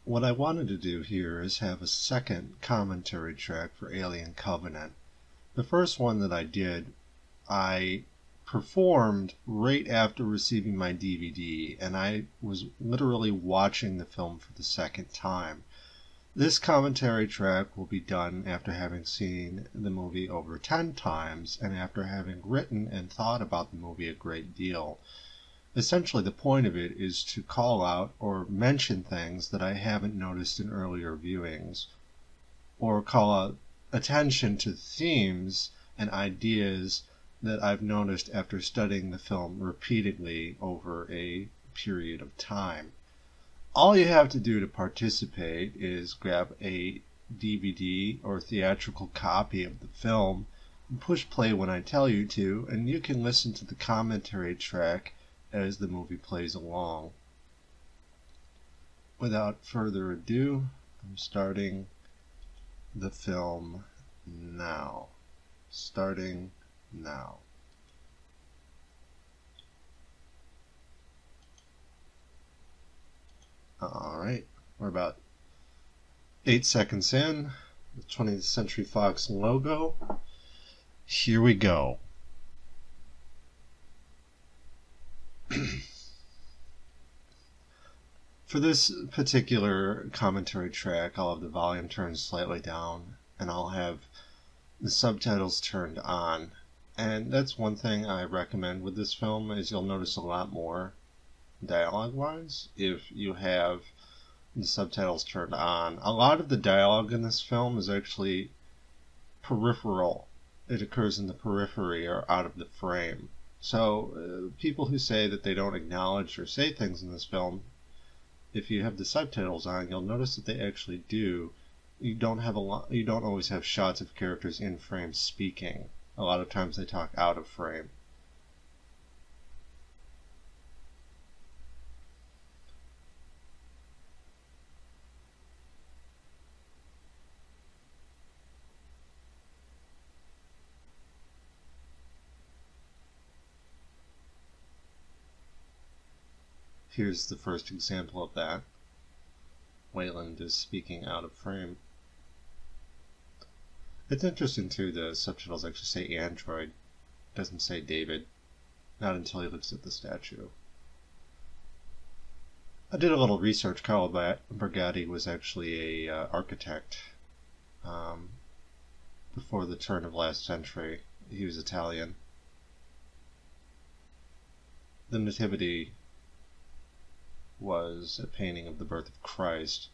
what I wanted to do here is have a second commentary track for Alien Covenant. The first one that I did, I performed right after receiving my DVD, and I was literally watching the film for the second time. This commentary track will be done after having seen the movie over 10 times and after having written and thought about the movie a great deal. Essentially, the point of it is to call out or mention things that I haven't noticed in earlier viewings, or call out attention to themes and ideas that I've noticed after studying the film repeatedly over a period of time. All you have to do to participate is grab a DVD or theatrical copy of the film and push play when I tell you to, and you can listen to the commentary track as the movie plays along. Without further ado, I'm starting the film now. Starting now. Alright, we're about 8 seconds in, the 20th Century Fox logo. Here we go. For this particular commentary track, I'll have the volume turned slightly down, and I'll have the subtitles turned on. And that's one thing I recommend with this film, is you'll notice a lot more dialogue-wise if you have the subtitles turned on. A lot of the dialogue in this film is actually peripheral. It occurs in the periphery or out of the frame. So people who say that they don't acknowledge or say things in this film, if you have the subtitles on, you'll notice that they actually do. You don't always have shots of characters in frame speaking. A lot of times they talk out of frame. Here's the first example of that. Wayland is speaking out of frame. It's interesting too, the subtitles actually say android. It doesn't say David. Not until he looks at the statue. I did a little research. Carlo Borgatti was actually a architect before the turn of last century. He was Italian. The Nativity was a painting of the birth of Christ.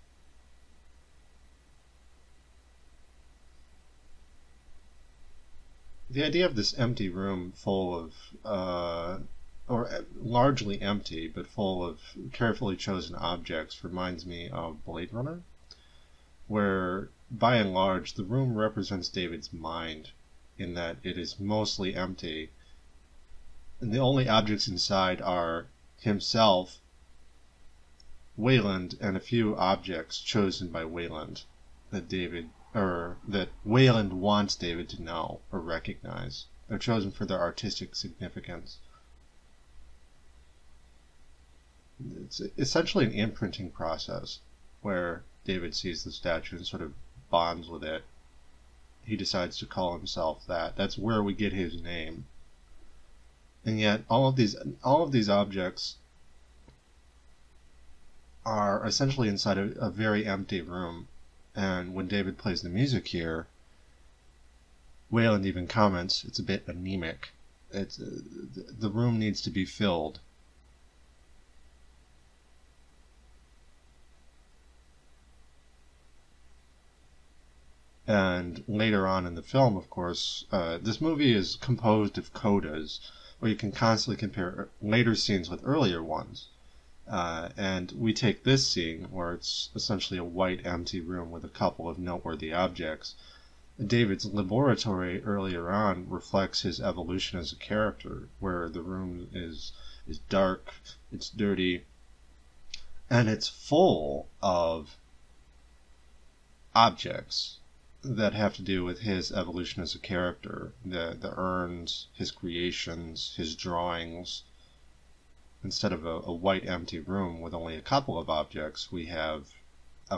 The idea of this empty room full of, or largely empty, but full of carefully chosen objects reminds me of Blade Runner, where, by and large, the room represents David's mind, in that it is mostly empty, and the only objects inside are himself, Wayland, and a few objects chosen by Wayland that Wayland wants David to know or recognize. They're chosen for their artistic significance. It's essentially an imprinting process where David sees the statue and sort of bonds with it. He decides to call himself that. That's where we get his name. And yet all of these objects are essentially inside a very empty room. And when David plays the music here, Wayland even comments it's a bit anemic. The room needs to be filled. And later on in the film, of course, this movie is composed of codas, where you can constantly compare later scenes with earlier ones. And we take this scene, where it's essentially a white, empty room with a couple of noteworthy objects. David's laboratory earlier on reflects his evolution as a character, where the room is dark, it's dirty, and it's full of objects that have to do with his evolution as a character. The urns, his creations, his drawings. Instead of a white empty room with only a couple of objects, we have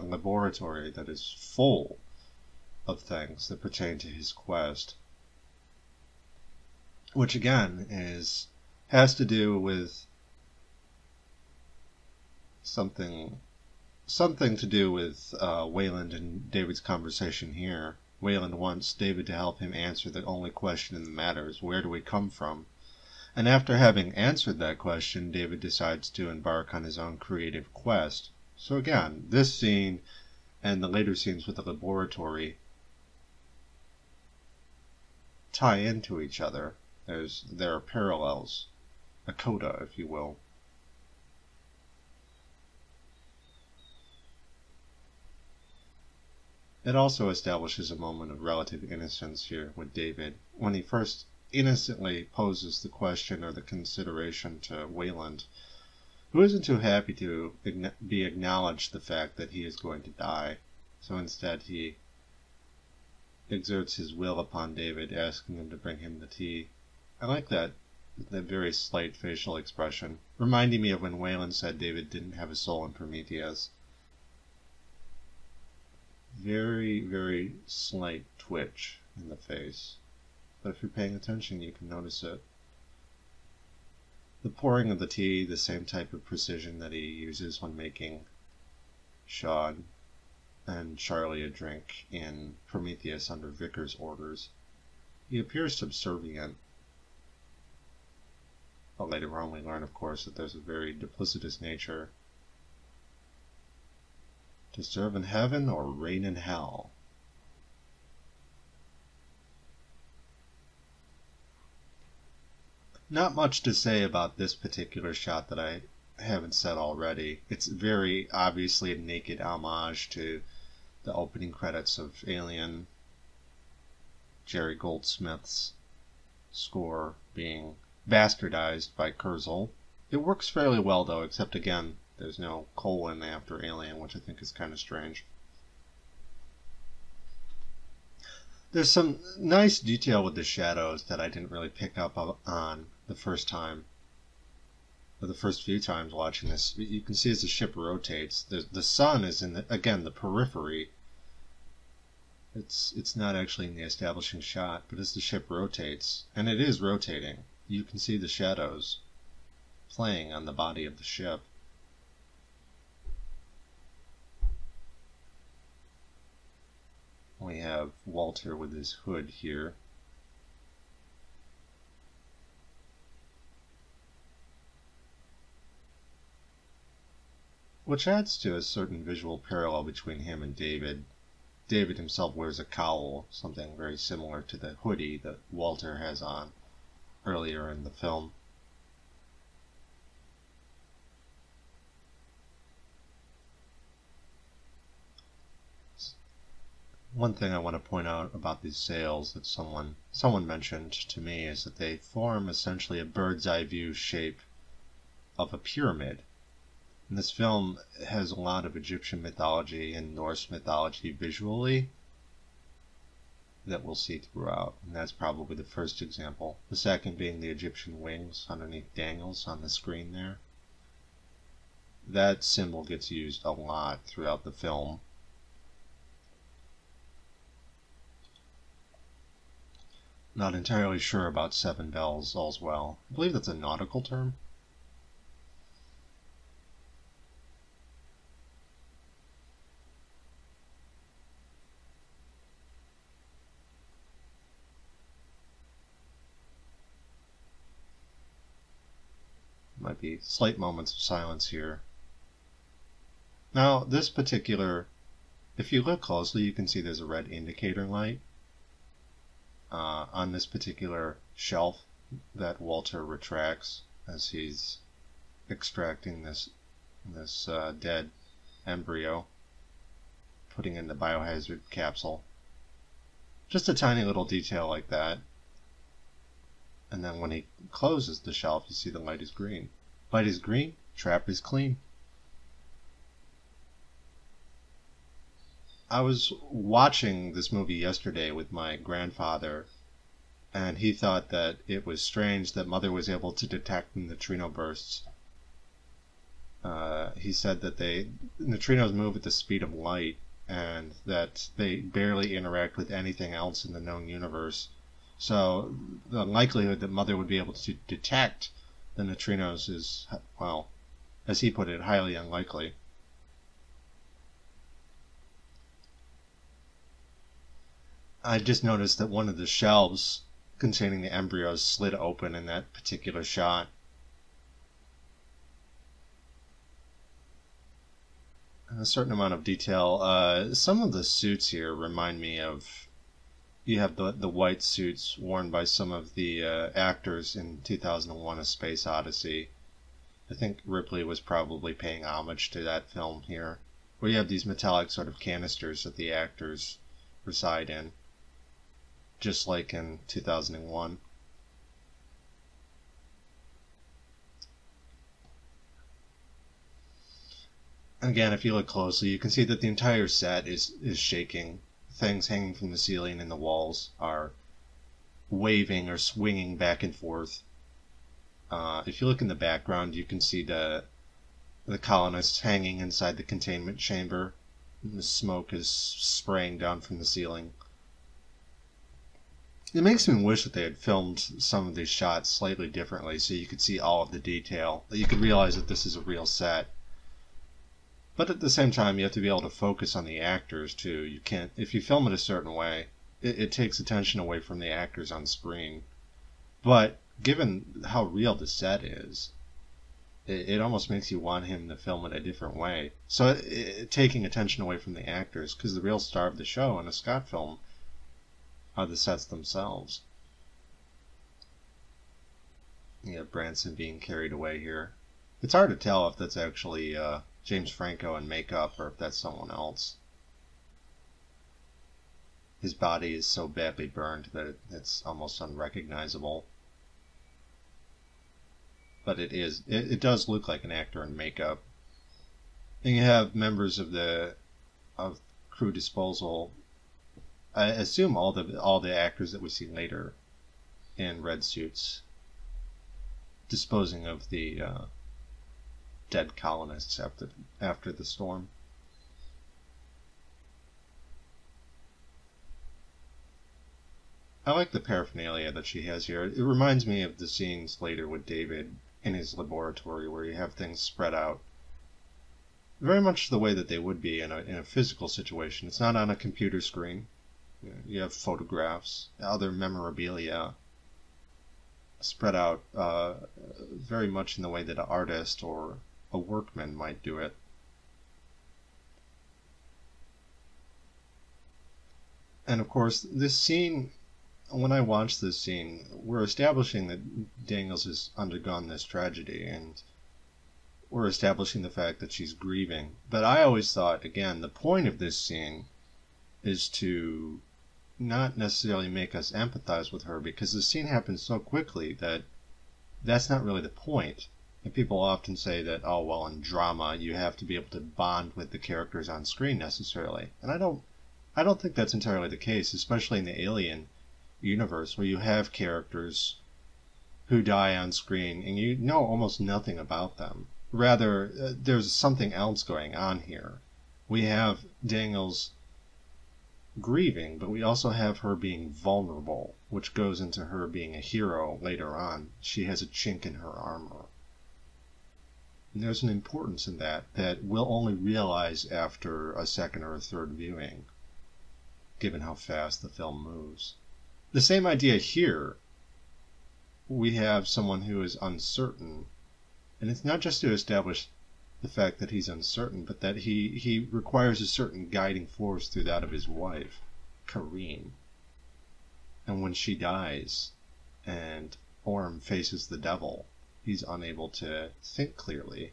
a laboratory that is full of things that pertain to his quest, which again has to do with something to do with Wayland and David's conversation here. Wayland wants David to help him answer the only question in the matter is, where do we come from? And after having answered that question, David decides to embark on his own creative quest. So again, this scene and the later scenes with the laboratory tie into each other. There are parallels, a coda, if you will. It also establishes a moment of relative innocence here with David, when he first innocently poses the question or the consideration to Wayland, who isn't too happy to be acknowledged the fact that he is going to die. So instead he exerts his will upon David, asking him to bring him the tea. I like that very slight facial expression, reminding me of when Wayland said David didn't have a soul in Prometheus. Very, very slight twitch in the face, but if you're paying attention you can notice it. The pouring of the tea, the same type of precision that he uses when making Sean and Charlie a drink in Prometheus under Vickers' orders. He appears subservient, but later on we learn, of course, that there's a very duplicitous nature. To serve in heaven or reign in hell. Not much to say about this particular shot that I haven't said already. It's very obviously a naked homage to the opening credits of Alien, Jerry Goldsmith's score being bastardized by Kurzel. It works fairly well though, except again, there's no colon after Alien, which I think is kind of strange. There's some nice detail with the shadows that I didn't really pick up on the first time, or the first few times watching this. You can see as the ship rotates, the sun is in the periphery. It's not actually in the establishing shot, but as the ship rotates, and it is rotating, you can see the shadows playing on the body of the ship. We have Walter with his hood here. Which adds to a certain visual parallel between him and David. David himself wears a cowl, something very similar to the hoodie that Walter has on earlier in the film. One thing I want to point out about these sails that someone mentioned to me is that they form essentially a bird's eye view shape of a pyramid. And this film has a lot of Egyptian mythology and Norse mythology visually that we'll see throughout, and that's probably the first example. The second being the Egyptian wings underneath Daniels on the screen there. That symbol gets used a lot throughout the film. Not entirely sure about seven bells, all's well. I believe that's a nautical term. Might be slight moments of silence here. Now, this particular, if you look closely, you can see there's a red indicator light on this particular shelf that Walter retracts as he's extracting this dead embryo, putting in the biohazard capsule. Just a tiny little detail like that. And then when he closes the shelf, you see the light is green. Light is green, trap is clean. I was watching this movie yesterday with my grandfather, and he thought that it was strange that Mother was able to detect the neutrino bursts he said that neutrinos move at the speed of light, and that they barely interact with anything else in the known universe. So the likelihood that Mother would be able to detect the neutrinos is, well, as he put it, highly unlikely. I just noticed that one of the shelves containing the embryos slid open in that particular shot. A certain amount of detail. Some of the suits here remind me of... You have the white suits worn by some of the actors in 2001: A Space Odyssey. I think Ripley was probably paying homage to that film here, where you have these metallic sort of canisters that the actors reside in, just like in 2001. Again, if you look closely, you can see that the entire set is shaking. Things hanging from the ceiling and the walls are waving or swinging back and forth. If you look in the background, you can see the colonists hanging inside the containment chamber. And the smoke is spraying down from the ceiling. It makes me wish that they had filmed some of these shots slightly differently so you could see all of the detail, that you could realize that this is a real set. But at the same time, you have to be able to focus on the actors, too. You can't, if you film it a certain way, it takes attention away from the actors on screen. But given how real the set is, it almost makes you want him to film it a different way. So taking attention away from the actors, because the real star of the show in a Scott film are the sets themselves. You have Branson being carried away here. It's hard to tell if that's actually James Franco in makeup or if that's someone else. His body is so badly burned that it's almost unrecognizable. But it does look like an actor in makeup. And you have members of crew disposal. I assume all the actors that we see later in red suits disposing of the dead colonists after the storm. I like the paraphernalia that she has here. It reminds me of the scenes later with David in his laboratory where you have things spread out very much the way that they would be in a physical situation. It's not on a computer screen. You have photographs, other memorabilia spread out very much in the way that an artist or a workman might do it. And of course, this scene, when I watch this scene, we're establishing that Daniels has undergone this tragedy, and we're establishing the fact that she's grieving. But I always thought, again, the point of this scene is to not necessarily make us empathize with her, because the scene happens so quickly that that's not really the point. And people often say that, oh, well, in drama, you have to be able to bond with the characters on screen necessarily. And I don't think that's entirely the case, especially in the Alien universe, where you have characters who die on screen and you know almost nothing about them. Rather, there's something else going on here. We have Daniels grieving, but we also have her being vulnerable, which goes into her being a hero later on. She has a chink in her armor. And there's an importance in that we'll only realize after a second or a third viewing, given how fast the film moves. The same idea here. We have someone who is uncertain, and it's not just to establish the fact that he's uncertain, but that he requires a certain guiding force through that of his wife, Kareen. And when she dies, and Orm faces the devil, he's unable to think clearly.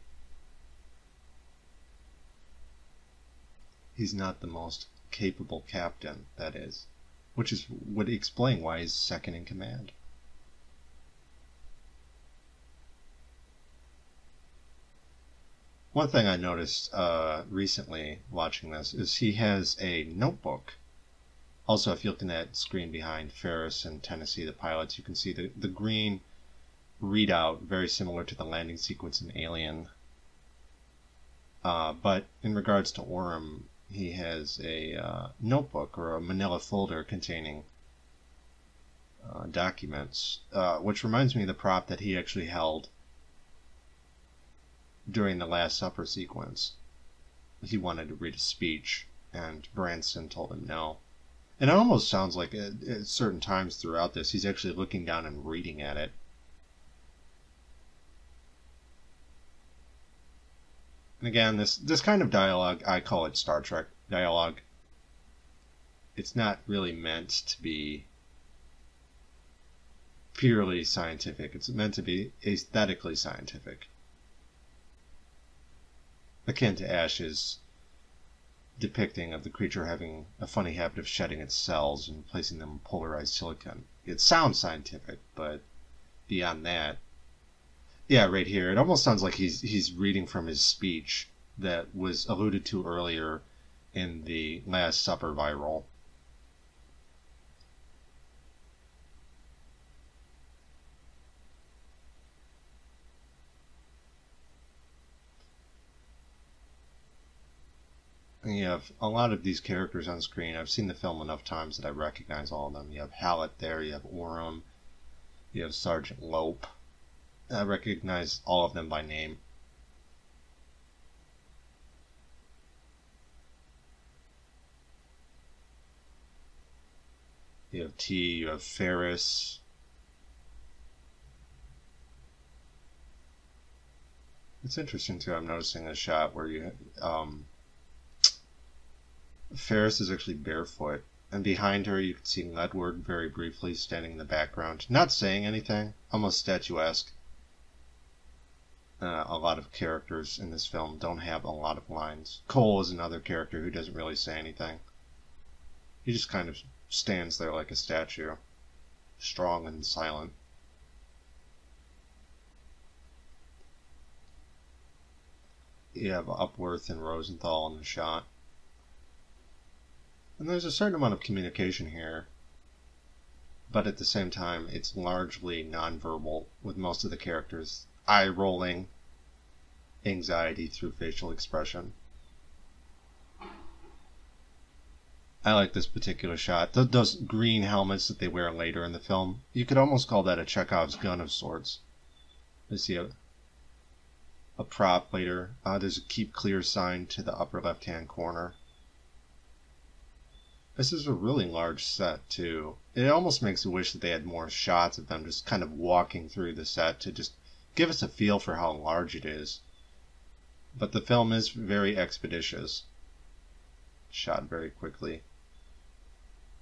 He's not the most capable captain, that is, which would explain why he's second in command. One thing I noticed recently watching this is he has a notebook. Also, if you're looking at the screen behind Ferris and Tennessee, the pilots, you can see the green readout, very similar to the landing sequence in Alien. But in regards to Orem, he has a notebook or a manila folder containing documents, which reminds me of the prop that he actually held during the Last Supper sequence. He wanted to read a speech, and Branson told him no. And it almost sounds like at certain times throughout this, he's actually looking down and reading at it. And again, this kind of dialogue, I call it Star Trek dialogue. It's not really meant to be purely scientific. It's meant to be aesthetically scientific. Akin to Ash's depicting of the creature having a funny habit of shedding its cells and placing them in polarized silicon. It sounds scientific, but beyond that, yeah, right here, it almost sounds like he's reading from his speech that was alluded to earlier in the Last Supper viral. And you have a lot of these characters on screen. I've seen the film enough times that I recognize all of them. You have Hallett there, you have Orem, you have Sergeant Lope. I recognize all of them by name. You have T, you have Ferris. It's interesting too, I'm noticing a shot where you Ferris is actually barefoot, and behind her you can see Ledward very briefly standing in the background, not saying anything, almost statuesque. A lot of characters in this film don't have a lot of lines. Cole is another character who doesn't really say anything. He just kind of stands there like a statue, strong and silent. You have Upworth and Rosenthal in the shot. And there's a certain amount of communication here, but at the same time, it's largely nonverbal, with most of the characters eye-rolling anxiety through facial expression. I like this particular shot. Those green helmets that they wear later in the film, you could almost call that a Chekhov's gun of sorts. I see a prop later. There's a keep clear sign to the upper left-hand corner. This is a really large set, too. It almost makes you wish that they had more shots of them just kind of walking through the set to just give us a feel for how large it is. But the film is very expeditious. Shot very quickly.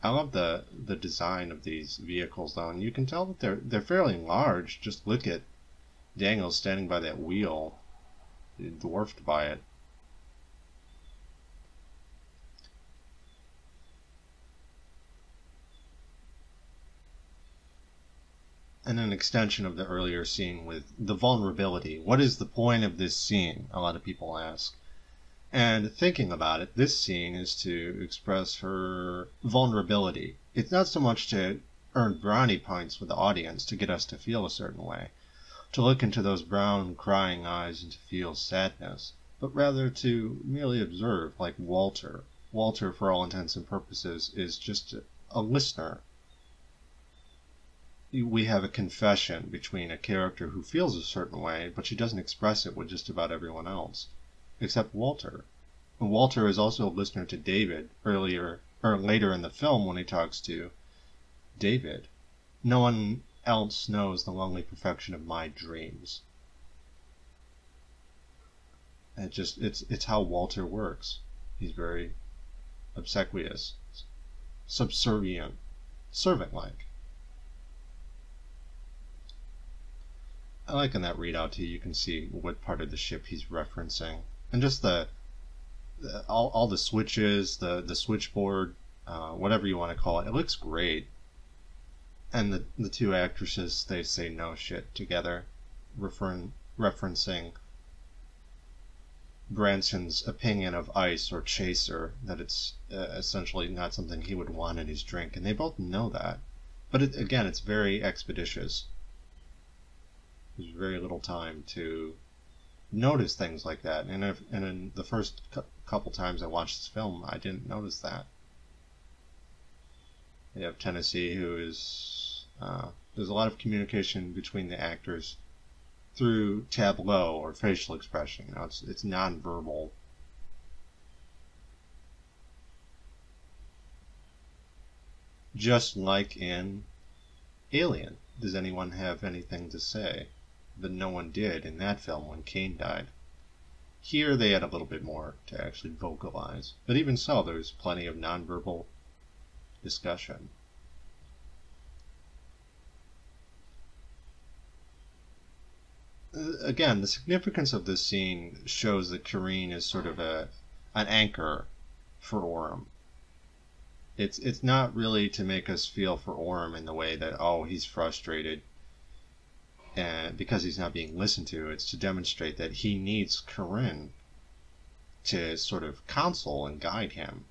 I love the design of these vehicles, though, and you can tell that they're fairly large. Just look at Daniel standing by that wheel, dwarfed by it. And an extension of the earlier scene with the vulnerability. What is the point of this scene? A lot of people ask. And thinking about it, this scene is to express her vulnerability. It's not so much to earn brownie points with the audience to get us to feel a certain way, to look into those brown, crying eyes and to feel sadness, but rather to merely observe, like Walter. Walter, for all intents and purposes, is just a listener. We have a confession between a character who feels a certain way, but she doesn't express it with just about everyone else, except Walter. And Walter is also a listener to David later in the film when he talks to David. No one else knows the lonely perfection of my dreams. It's how Walter works. He's very obsequious, subservient, servant-like. I like in that readout too, you can see what part of the ship he's referencing. And just all the switches, the switchboard, whatever you want to call it, it looks great. And the two actresses, they say no shit together, referencing Branson's opinion of ice or chaser, that it's essentially not something he would want in his drink. And they both know that. But again, it's very expeditious. There's very little time to notice things like that. And in the first couple times I watched this film, I didn't notice that. You have Tennessee, who is there's a lot of communication between the actors through tableau or facial expression. You know, it's nonverbal. Just like in Alien. Does anyone have anything to say? But no one did in that film when Kane died. Here they had a little bit more to actually vocalize. But even so, there's plenty of nonverbal discussion. Again, the significance of this scene shows that Kareen is sort of an anchor for Orem. It's not really to make us feel for Orem in the way that, oh, he's frustrated and because he's not being listened to. It's to demonstrate that he needs Kareen to sort of counsel and guide him,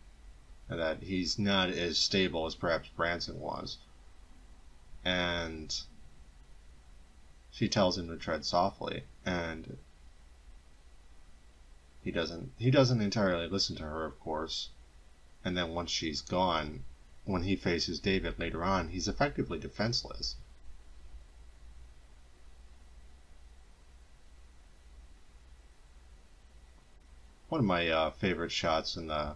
and that he's not as stable as perhaps Branson was. And she tells him to tread softly, and he doesn't entirely listen to her, of course. And then once she's gone, when he faces David later on, he's effectively defenseless. One of my favorite shots in the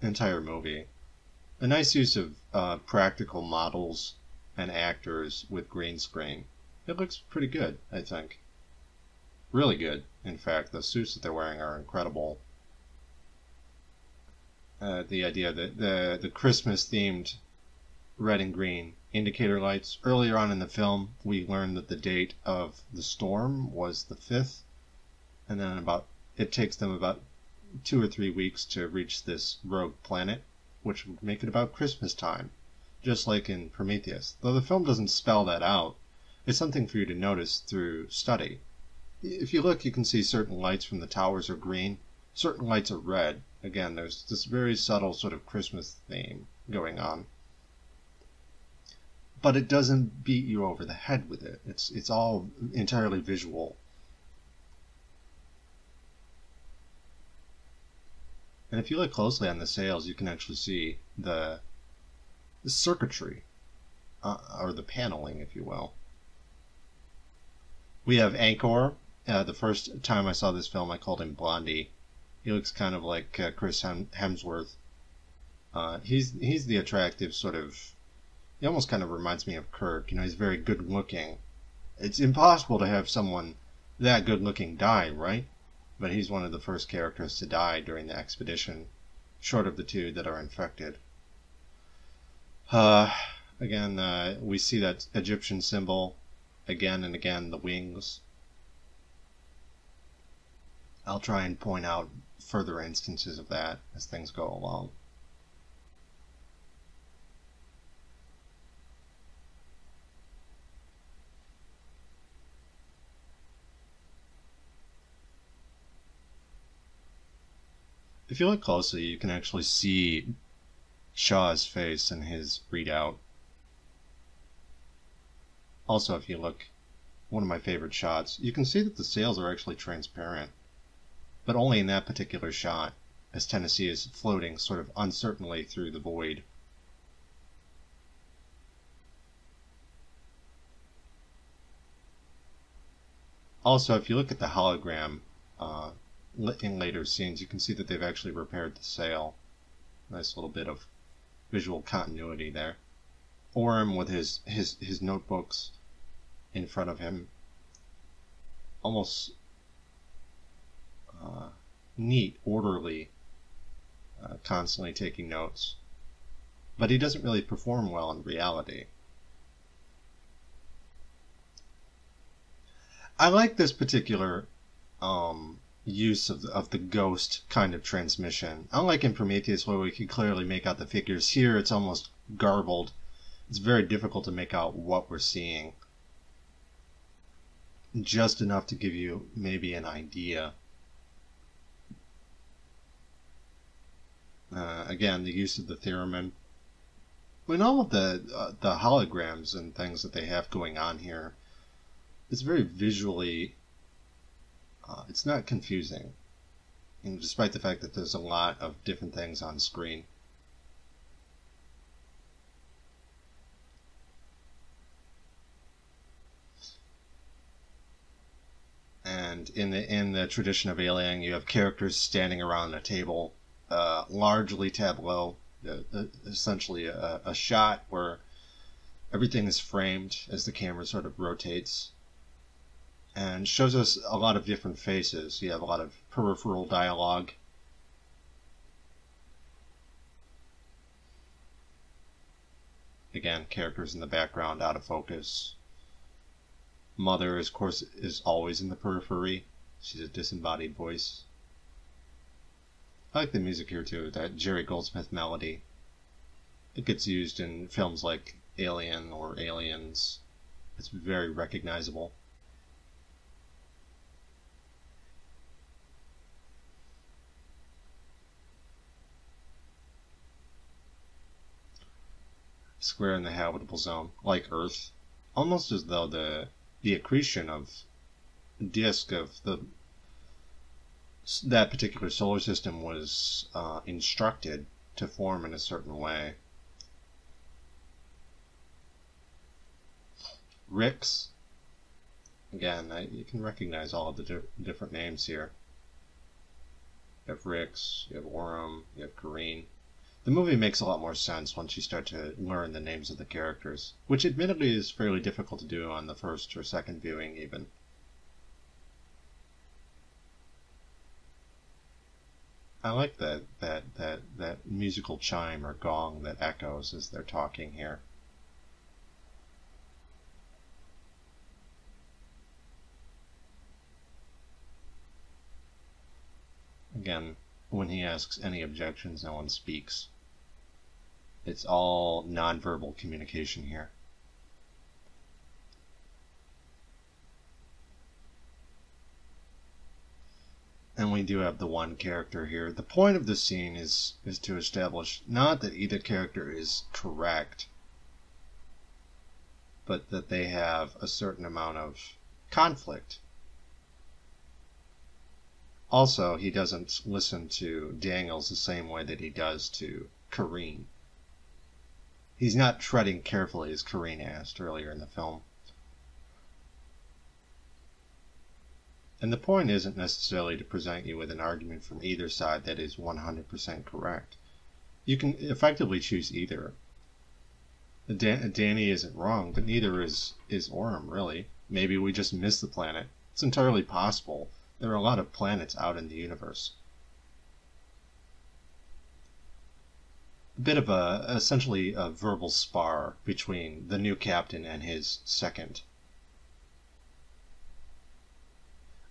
entire movie. A nice use of practical models and actors with green screen. It looks pretty good, I think. Really good, in fact. The suits that they're wearing are incredible. The idea that the Christmas-themed red and green indicator lights. Earlier on in the film, we learned that the date of the storm was the 5th, and then it takes them about 2 or 3 weeks to reach this rogue planet, which would make it about Christmas time, just like in Prometheus. Though the film doesn't spell that out, it's something for you to notice through study. If you look, you can see certain lights from the towers are green, certain lights are red. Again, there's this very subtle sort of Christmas theme going on. But it doesn't beat you over the head with it. It's all entirely visual. And if you look closely on the sails, you can actually see the circuitry, or the paneling, if you will. We have Angkor. The first time I saw this film, I called him Blondie. He looks kind of like Chris Hemsworth. He's the attractive sort of... He almost kind of reminds me of Kirk. You know, he's very good-looking. It's impossible to have someone that good-looking die, right? But he's one of the first characters to die during the expedition, short of the 2 that are infected. Again, we see that Egyptian symbol again and again, the wings. I'll try and point out further instances of that as things go along. If you look closely, you can actually see Shaw's face in his readout. Also, if you look, one of my favorite shots, you can see that the sails are actually transparent, but only in that particular shot, as Tennessee is floating sort of uncertainly through the void. Also, if you look at the hologram in later scenes, you can see that they've actually repaired the sail. Nice little bit of visual continuity there. Orem with his notebooks in front of him. Almost neat, orderly, constantly taking notes. But he doesn't really perform well in reality. I like this particular use of the ghost kind of transmission. Unlike in Prometheus, where we can clearly make out the figures, here it's almost garbled. It's very difficult to make out what we're seeing. Just enough to give you maybe an idea. Again, the use of the theremin. In all of the holograms and things that they have going on here, it's very visually It's not confusing, and despite the fact that there's a lot of different things on screen. And in the tradition of Alien, you have characters standing around a table, largely tableau, essentially a shot where everything is framed as the camera sort of rotates, and shows us a lot of different faces. You have a lot of peripheral dialogue. Again, characters in the background out of focus. Mother, of course, is always in the periphery. She's a disembodied voice. I like the music here too, that Jerry Goldsmith melody. It gets used in films like Alien or Aliens. It's very recognizable. Square in the habitable zone, like Earth. Almost as though the accretion of disk of that particular solar system was instructed to form in a certain way. Ricks. Again, you can recognize all of the different names here. You have Ricks, you have Oram, you have Kareen. The movie makes a lot more sense once you start to learn the names of the characters, which admittedly is fairly difficult to do on the first or second viewing even. I like that musical chime or gong that echoes as they're talking here. Again, when he asks any objections, no one speaks. It's all nonverbal communication here. And we do have the one character here. The point of the scene is to establish not that either character is correct, but that they have a certain amount of conflict. Also, he doesn't listen to Daniels the same way that he does to Kareen. He's not treading carefully, as Kareen asked earlier in the film. And the point isn't necessarily to present you with an argument from either side that is 100% correct. You can effectively choose either. Danny isn't wrong, but neither is Oram, really. Maybe we just missed the planet. It's entirely possible. There are a lot of planets out in the universe. A bit of essentially a verbal spar between the new captain and his second.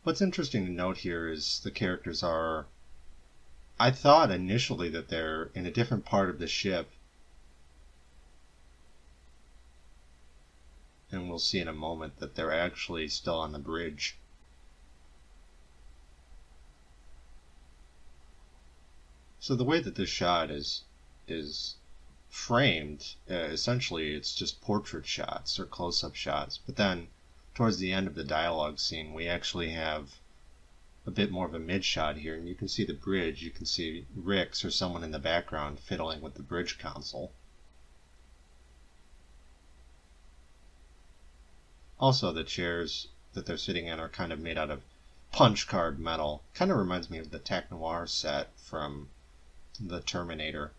What's interesting to note here is the characters are... I thought initially that they're in a different part of the ship. And we'll see in a moment that they're actually still on the bridge. So the way that this shot is framed, essentially it's just portrait shots or close-up shots. But then, towards the end of the dialogue scene, we actually have a bit more of a mid-shot here, and you can see the bridge. You can see Ricks or someone in the background fiddling with the bridge console. Also, the chairs that they're sitting in are kind of made out of punch card metal. Kind of reminds me of the Tech Noir set from the Terminator.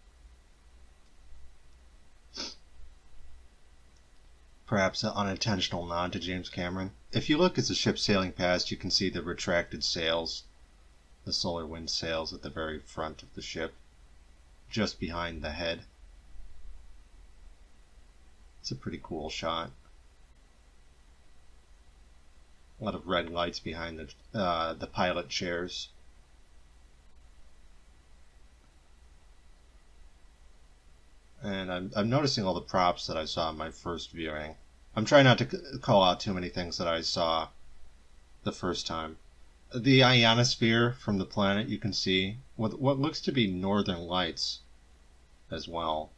Perhaps an unintentional nod to James Cameron. If you look as the ship's sailing past, you can see the retracted sails, the solar wind sails at the very front of the ship, just behind the head. It's a pretty cool shot. A lot of red lights behind the pilot chairs. And I'm noticing all the props that I saw in my first viewing. I'm trying not to call out too many things that I saw the first time. The ionosphere from the planet, you can see what looks to be northern lights as well.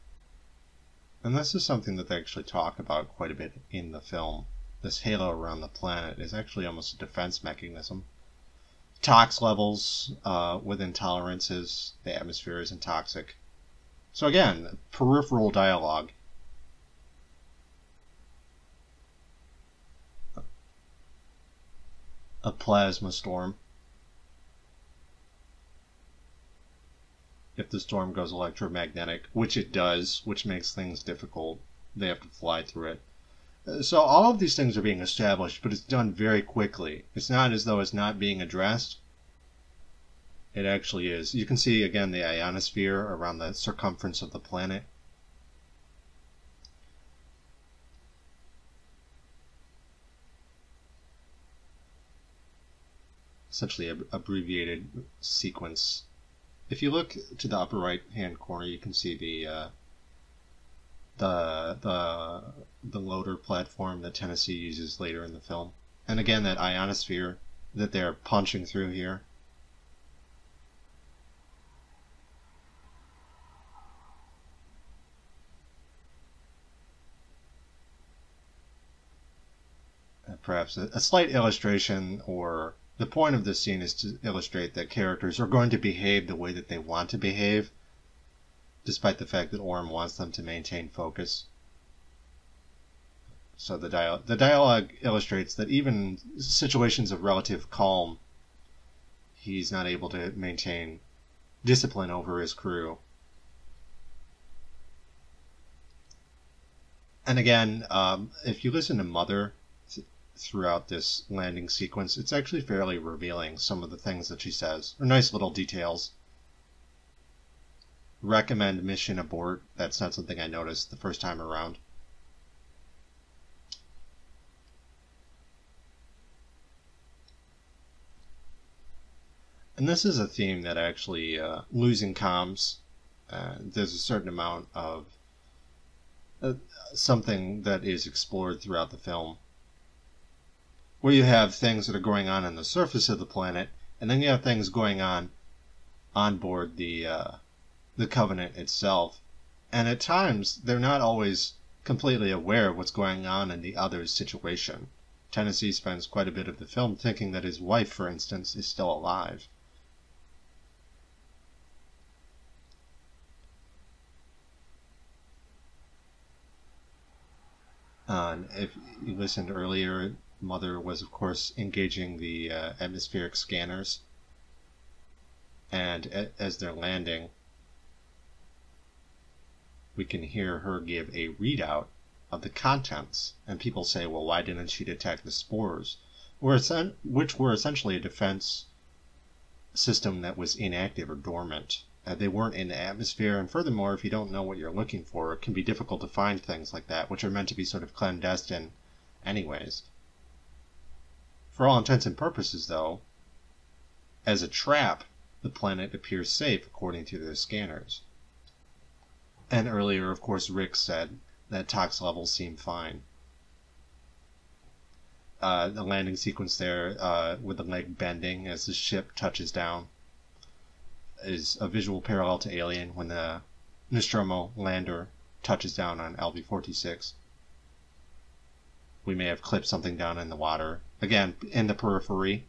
And this is something that they actually talk about quite a bit in the film. This halo around the planet is actually almost a defense mechanism. tox levels with intolerances. The atmosphere isn't toxic. So again, peripheral dialogue. A plasma storm. If the storm goes electromagnetic, which it does, which makes things difficult, they have to fly through it. So all of these things are being established, but it's done very quickly. It's not as though it's not being addressed. It actually is. You can see, again, the ionosphere around the circumference of the planet. Essentially an abbreviated sequence. If you look to the upper right-hand corner, you can see the loader platform that Tennessee uses later in the film. And again, that ionosphere that they're punching through here. Perhaps a slight illustration, or the point of this scene is to illustrate that characters are going to behave the way that they want to behave, despite the fact that Orm wants them to maintain focus. So the dialogue illustrates that even in situations of relative calm, he's not able to maintain discipline over his crew. And again, if you listen to Mother throughout this landing sequence, it's actually fairly revealing, some of the things that she says. They're nice little details. Recommend mission abort. That's not something I noticed the first time around. And this is a theme that actually, losing comms, there's a certain amount of something that is explored throughout the film, where you have things that are going on the surface of the planet, and then you have things going on board the Covenant itself. And at times, they're not always completely aware of what's going on in the other's situation. Tennessee spends quite a bit of the film thinking that his wife, for instance, is still alive. And if you listened earlier, Mother was, of course, engaging the atmospheric scanners. And as they're landing, we can hear her give a readout of the contents. And people say, well, why didn't she detect the spores? Which were essentially a defense system that was inactive or dormant. They weren't in the atmosphere, and furthermore, if you don't know what you're looking for, it can be difficult to find things like that, which are meant to be sort of clandestine anyways. For all intents and purposes, though, as a trap, the planet appears safe according to their scanners. And earlier, of course, Rick said that tox levels seem fine. The landing sequence there, with the leg bending as the ship touches down, is a visual parallel to Alien when the Nostromo lander touches down on LV-46. We may have clipped something down in the water. Again, in the periphery.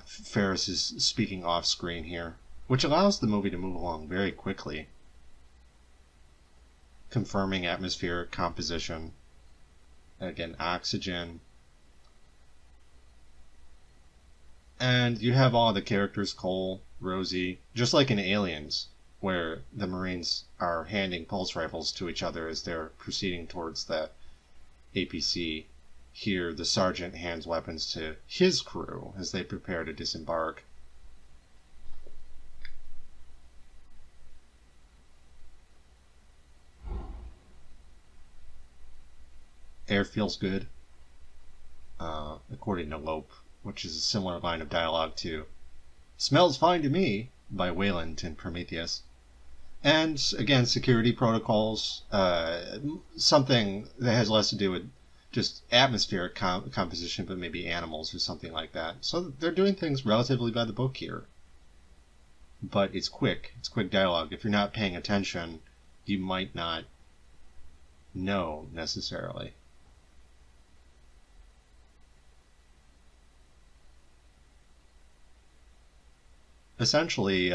Ferris is speaking off screen here, which allows the movie to move along very quickly, confirming atmospheric composition. Again, oxygen. And you have all the characters, Cole, Rosie, just like in Aliens, where the Marines are handing pulse rifles to each other as they're proceeding towards the APC. Here, the sergeant hands weapons to his crew as they prepare to disembark. Air feels good, according to Lope, which is a similar line of dialogue to "Smells fine to me" by Wayland in Prometheus. And again, security protocols, something that has less to do with just atmospheric composition, but maybe animals or something like that. So they're doing things relatively by the book here. But it's quick. It's quick dialogue. If you're not paying attention, you might not know necessarily. essentially,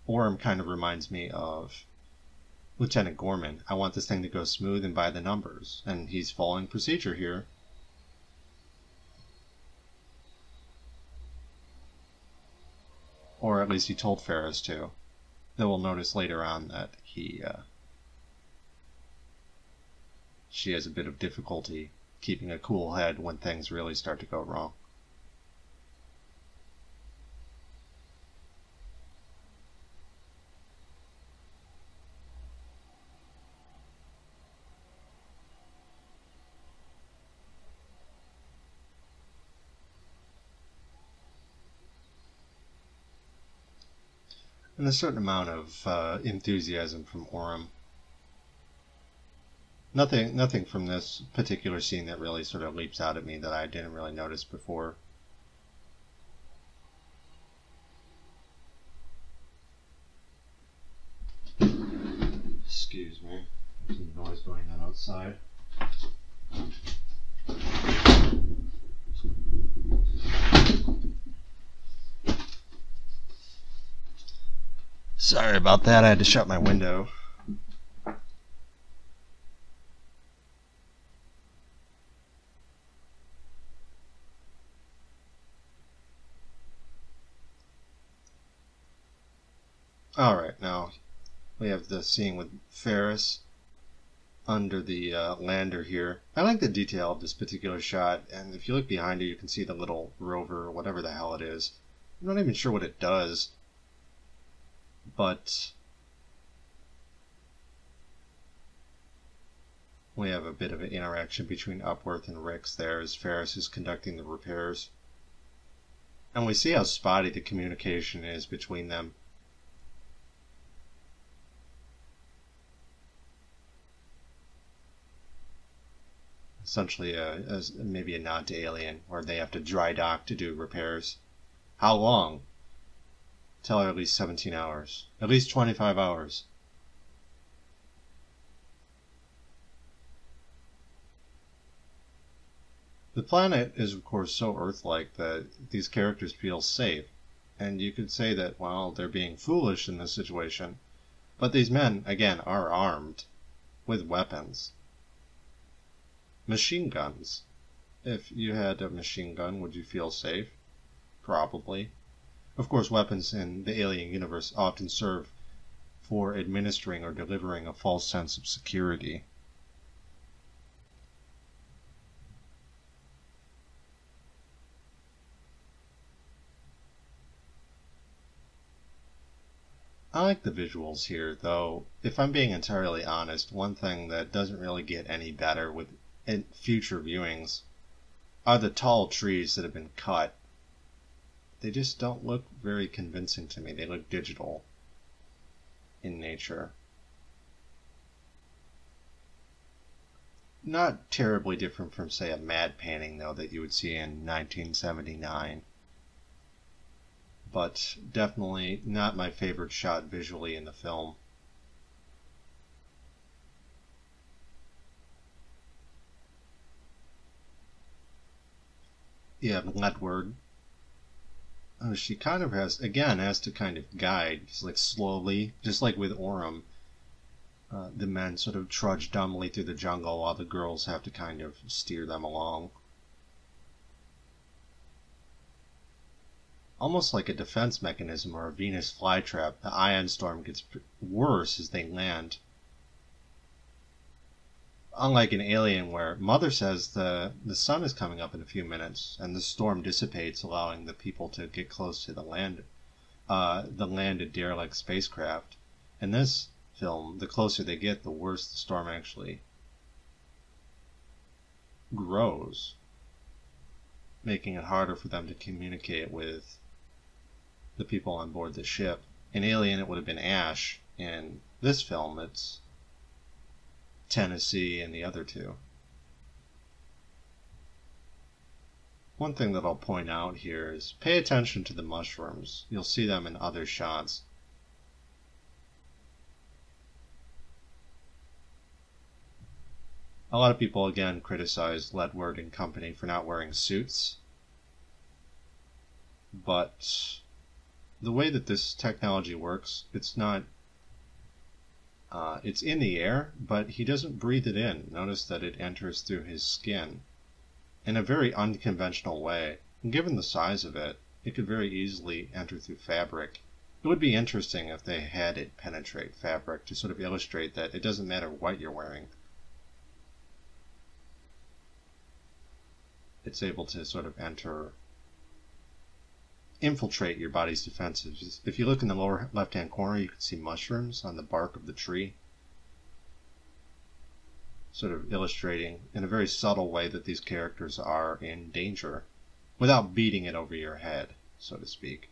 Orem kind of reminds me of Lieutenant Gorman. I want this thing to go smooth and by the numbers, and he's following procedure here. Or at least he told Ferris to. Though we'll notice later on that she has a bit of difficulty keeping a cool head when things really start to go wrong. And a certain amount of enthusiasm from Orem. Nothing from this particular scene that really sort of leaps out at me that I didn't really notice before. Excuse me. There's some noise going on outside. Sorry about that, I had to shut my window. Alright, now we have the scene with Ferris under the lander here. I like the detail of this particular shot, and if you look behind it, you can see the little rover, or whatever the hell it is. I'm not even sure what it does, but we have a bit of an interaction between Upworth and Ricks there as Ferris is conducting the repairs. And we see how spotty the communication is between them. Essentially as maybe a nod to Alien, where they have to dry dock to do repairs. How long? Tell her at least 17 hours. At least 25 hours. The planet is, of course, so Earth-like that these characters feel safe. And you could say that, well, they're being foolish in this situation. But these men, again, are armed with weapons. Machine guns. If you had a machine gun, would you feel safe? Probably. Of course, weapons in the alien universe often serve for administering or delivering a false sense of security. I like the visuals here, though, if I'm being entirely honest, one thing that doesn't really get any better with future viewings are the tall trees that have been cut. They just don't look very convincing to me. They look digital in nature. Not terribly different from, say, a mad painting, though, that you would see in 1979. But definitely not my favorite shot visually in the film. You have Ledward. Oh, she kind of has to kind of guide, just like slowly, just like with Orem. The men sort of trudge dumbly through the jungle while the girls have to kind of steer them along. Almost like a defense mechanism or a Venus flytrap, the ion storm gets worse as they land. Unlike an Alien where Mother says the sun is coming up in a few minutes and the storm dissipates, allowing the people to get close to the landed derelict spacecraft. In this film, the closer they get, the worse the storm actually grows, making it harder for them to communicate with the people on board the ship. In Alien, it would have been ash. In this film, it's Tennessee and the other two. One thing that I'll point out here is pay attention to the mushrooms. You'll see them in other shots. A lot of people again criticize Ledward and company for not wearing suits, but the way that this technology works, it's not, it's in the air, but he doesn't breathe it in. Notice that it enters through his skin in a very unconventional way. And given the size of it, it could very easily enter through fabric. It would be interesting if they had it penetrate fabric to sort of illustrate that it doesn't matter what you're wearing. It's able to sort of infiltrate your body's defenses. If you look in the lower left-hand corner, you can see mushrooms on the bark of the tree, sort of illustrating in a very subtle way that these characters are in danger without beating it over your head, so to speak.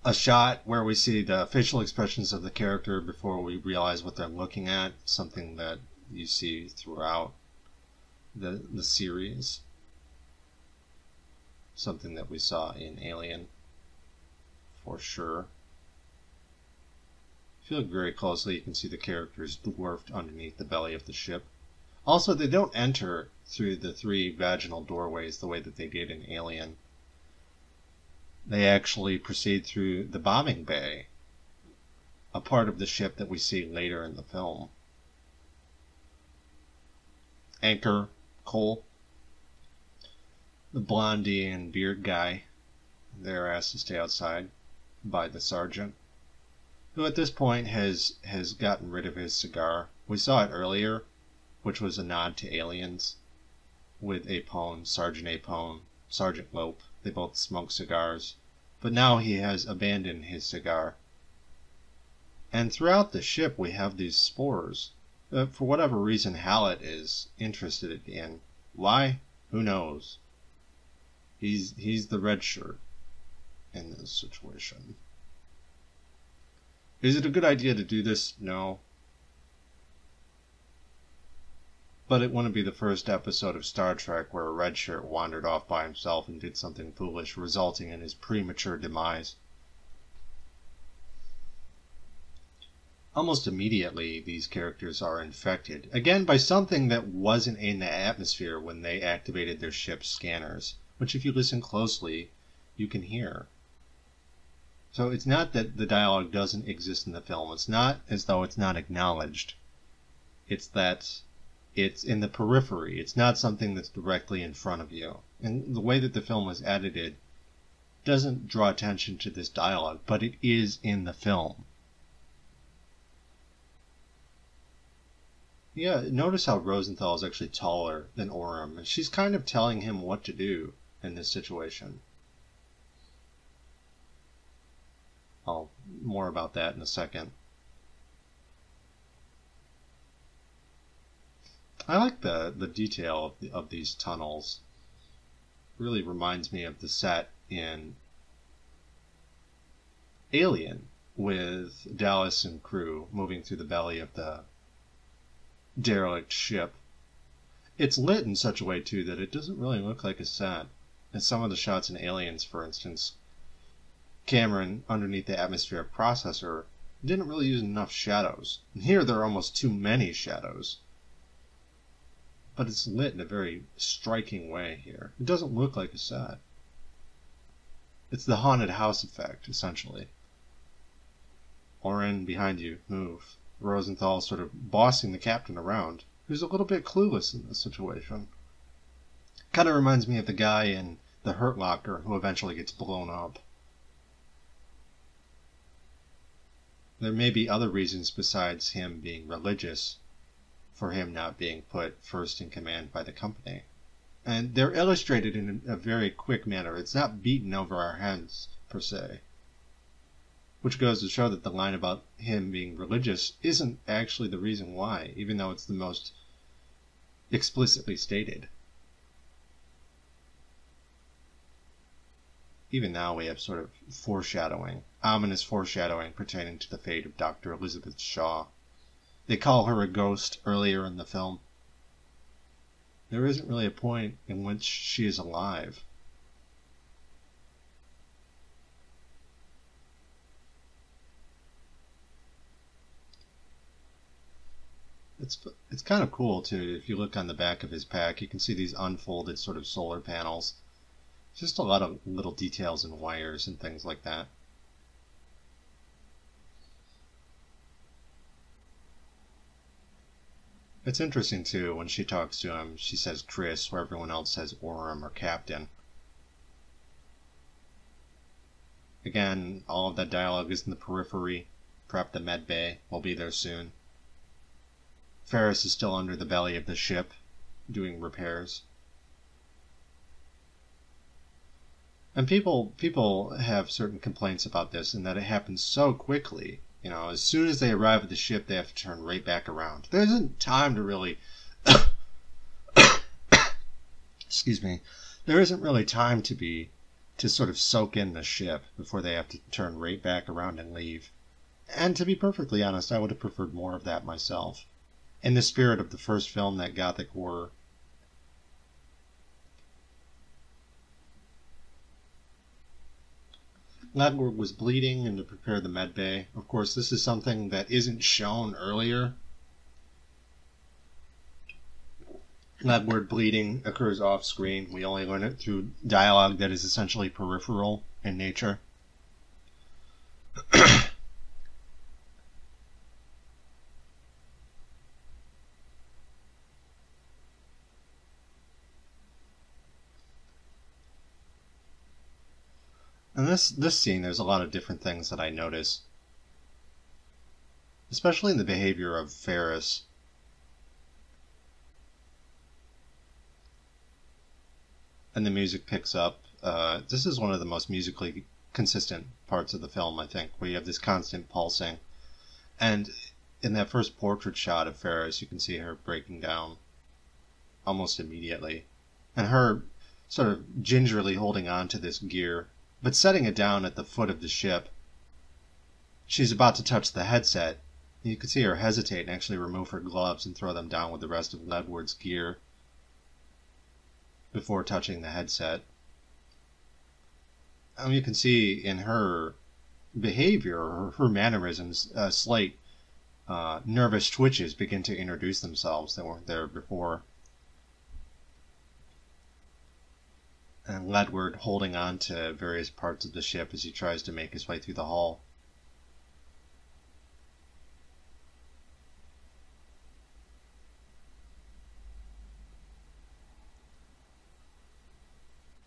A shot where we see the facial expressions of the character before we realize what they're looking at, something that you see throughout the series, something that we saw in Alien for sure. If you look very closely, you can see the characters dwarfed underneath the belly of the ship. Also, they don't enter through the 3 vaginal doorways the way that they did in Alien. They actually proceed through the bombing bay, a part of the ship that we see later in the film. Anchor, Cole, the blondie and beard guy, they're asked to stay outside by the sergeant, who at this point has gotten rid of his cigar. We saw it earlier, which was a nod to Aliens, with Apone, Sergeant Apone, Sergeant Lope. They both smoke cigars, but now he has abandoned his cigar. And throughout the ship we have these spores that for whatever reason Hallett is interested in. Why? Who knows? He's the red shirt in this situation. Is it a good idea to do this? No. But it wouldn't be the first episode of Star Trek where a red shirt wandered off by himself and did something foolish, resulting in his premature demise. Almost immediately, these characters are infected, again by something that wasn't in the atmosphere when they activated their ship's scanners, which if you listen closely, you can hear. So it's not that the dialogue doesn't exist in the film. It's not as though it's not acknowledged. It's that it's in the periphery. It's not something that's directly in front of you. And the way that the film was edited doesn't draw attention to this dialogue, but it is in the film. Yeah, notice how Rosenthal is actually taller than Orem, and she's kind of telling him what to do in this situation. More about that in a second. I like the detail of these tunnels. It really reminds me of the set in Alien with Dallas and crew moving through the belly of the derelict ship. It's lit in such a way too that it doesn't really look like a set. In some of the shots in Aliens, for instance, Cameron, underneath the atmospheric processor, didn't really use enough shadows. And here there are almost too many shadows. But it's lit in a very striking way here. It doesn't look like a set. It's the haunted house effect, essentially. Oren, behind you, move. Rosenthal sort of bossing the captain around, who's a little bit clueless in this situation. Kind of reminds me of the guy in the Hurt Locker who eventually gets blown up. There may be other reasons besides him being religious for him not being put first in command by the company. And they're illustrated in a very quick manner. It's not beaten over our heads, per se. Which goes to show that the line about him being religious isn't actually the reason why, even though it's the most explicitly stated. Even now we have sort of foreshadowing, ominous foreshadowing pertaining to the fate of Dr. Elizabeth Shaw. They call her a ghost earlier in the film. There isn't really a point in which she is alive. It's kind of cool too. If you look on the back of his pack, you can see these unfolded sort of solar panels. Just a lot of little details and wires and things like that. It's interesting, too, when she talks to him, she says Chris, where everyone else says Orem or Captain. Again, all of that dialogue is in the periphery. Perhaps the med bay will be there soon. Ferris is still under the belly of the ship, doing repairs. And people have certain complaints about this, in that it happens so quickly. You know, as soon as they arrive at the ship, they have to turn right back around. There isn't time to really... Excuse me. There isn't really time to sort of soak in the ship before they have to turn right back around and leave. And to be perfectly honest, I would have preferred more of that myself. In the spirit of the first film, that Gothic horror. Ledward was bleeding and to prepare the med bay. Of course, this is something that isn't shown earlier. Ledward bleeding occurs off screen. We only learn it through dialogue that is essentially peripheral in nature. In this scene, there's a lot of different things that I notice. Especially in the behavior of Ferris. And the music picks up. This is one of the most musically consistent parts of the film, I think, where you have this constant pulsing. And in that first portrait shot of Ferris, you can see her breaking down almost immediately. And her sort of gingerly holding on to this gear, but setting it down at the foot of the ship. She's about to touch the headset. You can see her hesitate and actually remove her gloves and throw them down with the rest of Ledward's gear before touching the headset. And you can see in her behavior, or her mannerisms, slight nervous twitches begin to introduce themselves that weren't there before. And Ledward holding on to various parts of the ship as he tries to make his way through the hull.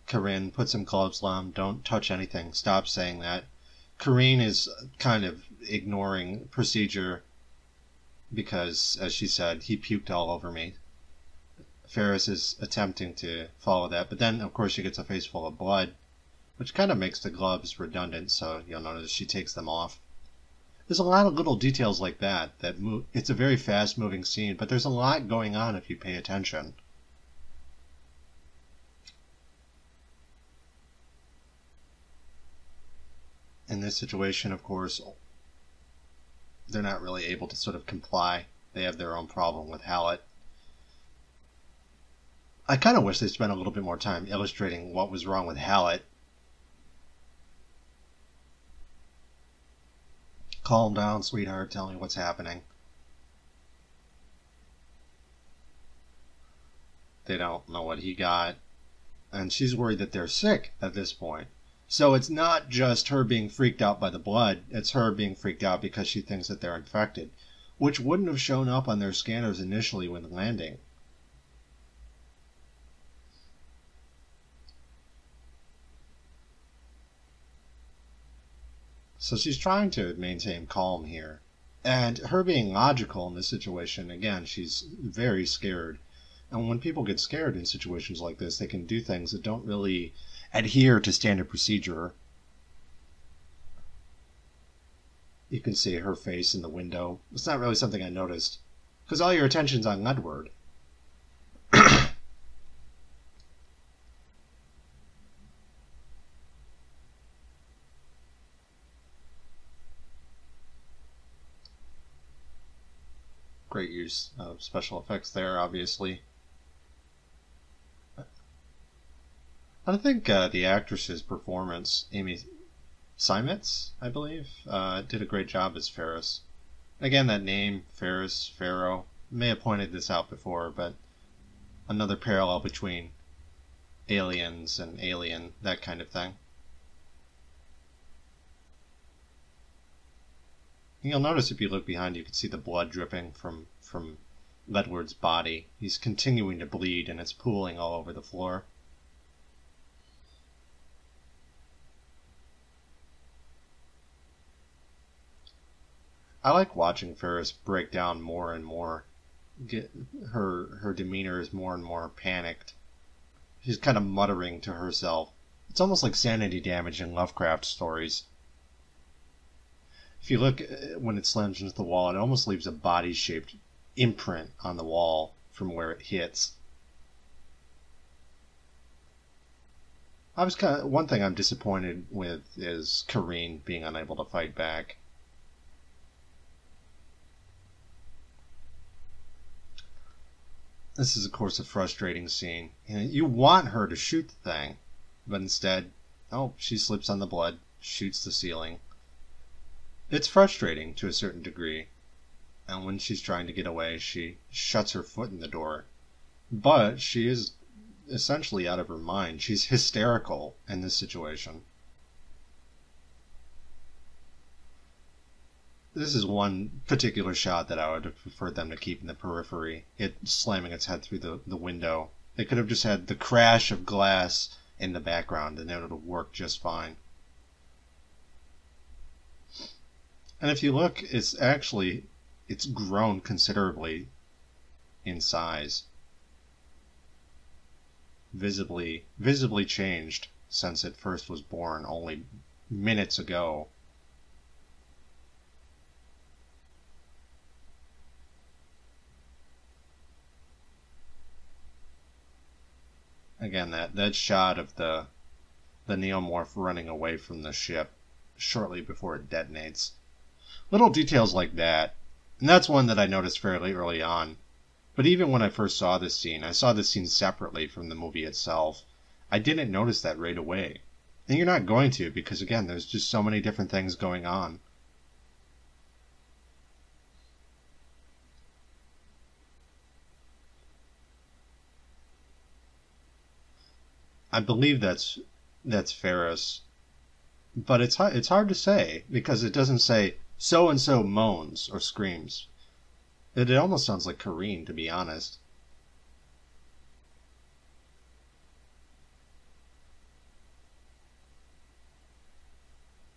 Corinne, put some gloves on, don't touch anything, stop saying that. Corinne is kind of ignoring procedure because, as she said, he puked all over me. Ferris is attempting to follow that, but then, of course, she gets a face full of blood, which kind of makes the gloves redundant, so you'll notice she takes them off. There's a lot of little details like that move. It's a very fast-moving scene, but there's a lot going on if you pay attention. In this situation, of course, they're not really able to sort of comply. They have their own problem with Hallett. I kind of wish they spent a little bit more time illustrating what was wrong with Hallett. Calm down, sweetheart. Tell me what's happening. They don't know what he got. And she's worried that they're sick at this point. So it's not just her being freaked out by the blood. It's her being freaked out because she thinks that they're infected, which wouldn't have shown up on their scanners initially when landing. So she's trying to maintain calm here. And her being logical in this situation, again, she's very scared. And when people get scared in situations like this, they can do things that don't really adhere to standard procedure. You can see her face in the window. It's not really something I noticed, because all your attention's on Ledward. Great use of special effects there, obviously. I think the actress's performance, Amy Seimetz, I believe, did a great job as Ferris. Again, that name, Ferris, Pharaoh, may have pointed this out before, but another parallel between aliens and Alien, that kind of thing. You'll notice if you look behind you can see the blood dripping from Ledward's body. He's continuing to bleed and it's pooling all over the floor. I like watching Ferris break down more and more. Her demeanor is more and more panicked. She's kind of muttering to herself. It's almost like sanity damage in Lovecraft stories. If you look when it slams into the wall, it almost leaves a body-shaped imprint on the wall from where it hits. One thing I'm disappointed with is Kareen being unable to fight back. This is, of course, a frustrating scene. You want her to shoot the thing, but instead, she slips on the blood, shoots the ceiling. It's frustrating to a certain degree, and when she's trying to get away, she shuts her foot in the door. But she is essentially out of her mind. She's hysterical in this situation. This is one particular shot that I would have preferred them to keep in the periphery. It slamming its head through the window. They could have just had the crash of glass in the background and it would have worked just fine. And if you look, it's grown considerably in size. Visibly changed since it first was born only minutes ago. Again, that shot of the neomorph running away from the ship shortly before it detonates. Little details like that, and that's one that I noticed fairly early on. But even when I first saw this scene, I saw this scene separately from the movie itself. I didn't notice that right away. And you're not going to, because again, there's just so many different things going on. I believe that's Ferris, but it's hard to say because it doesn't say so and so moans or screams. It almost sounds like Kareen, to be honest.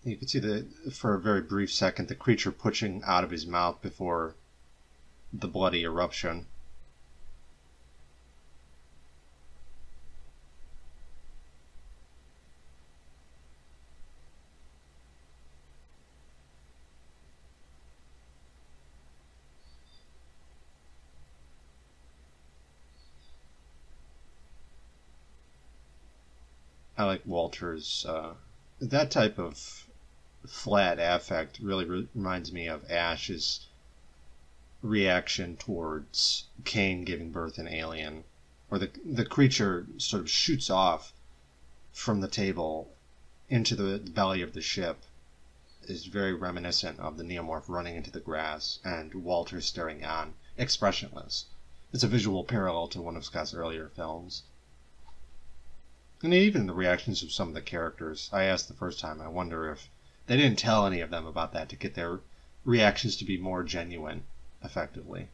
You can see for a very brief second the creature pushing out of his mouth before the bloody eruption. I like Walter's, that type of flat affect really reminds me of Ash's reaction towards Cain giving birth in Alien, where the creature sort of shoots off from the table into the belly of the ship, is very reminiscent of the neomorph running into the grass and Walter staring on, expressionless. It's a visual parallel to one of Scott's earlier films. And even the reactions of some of the characters, I asked the first time, I wonder if they didn't tell any of them about that to get their reactions to be more genuine, effectively.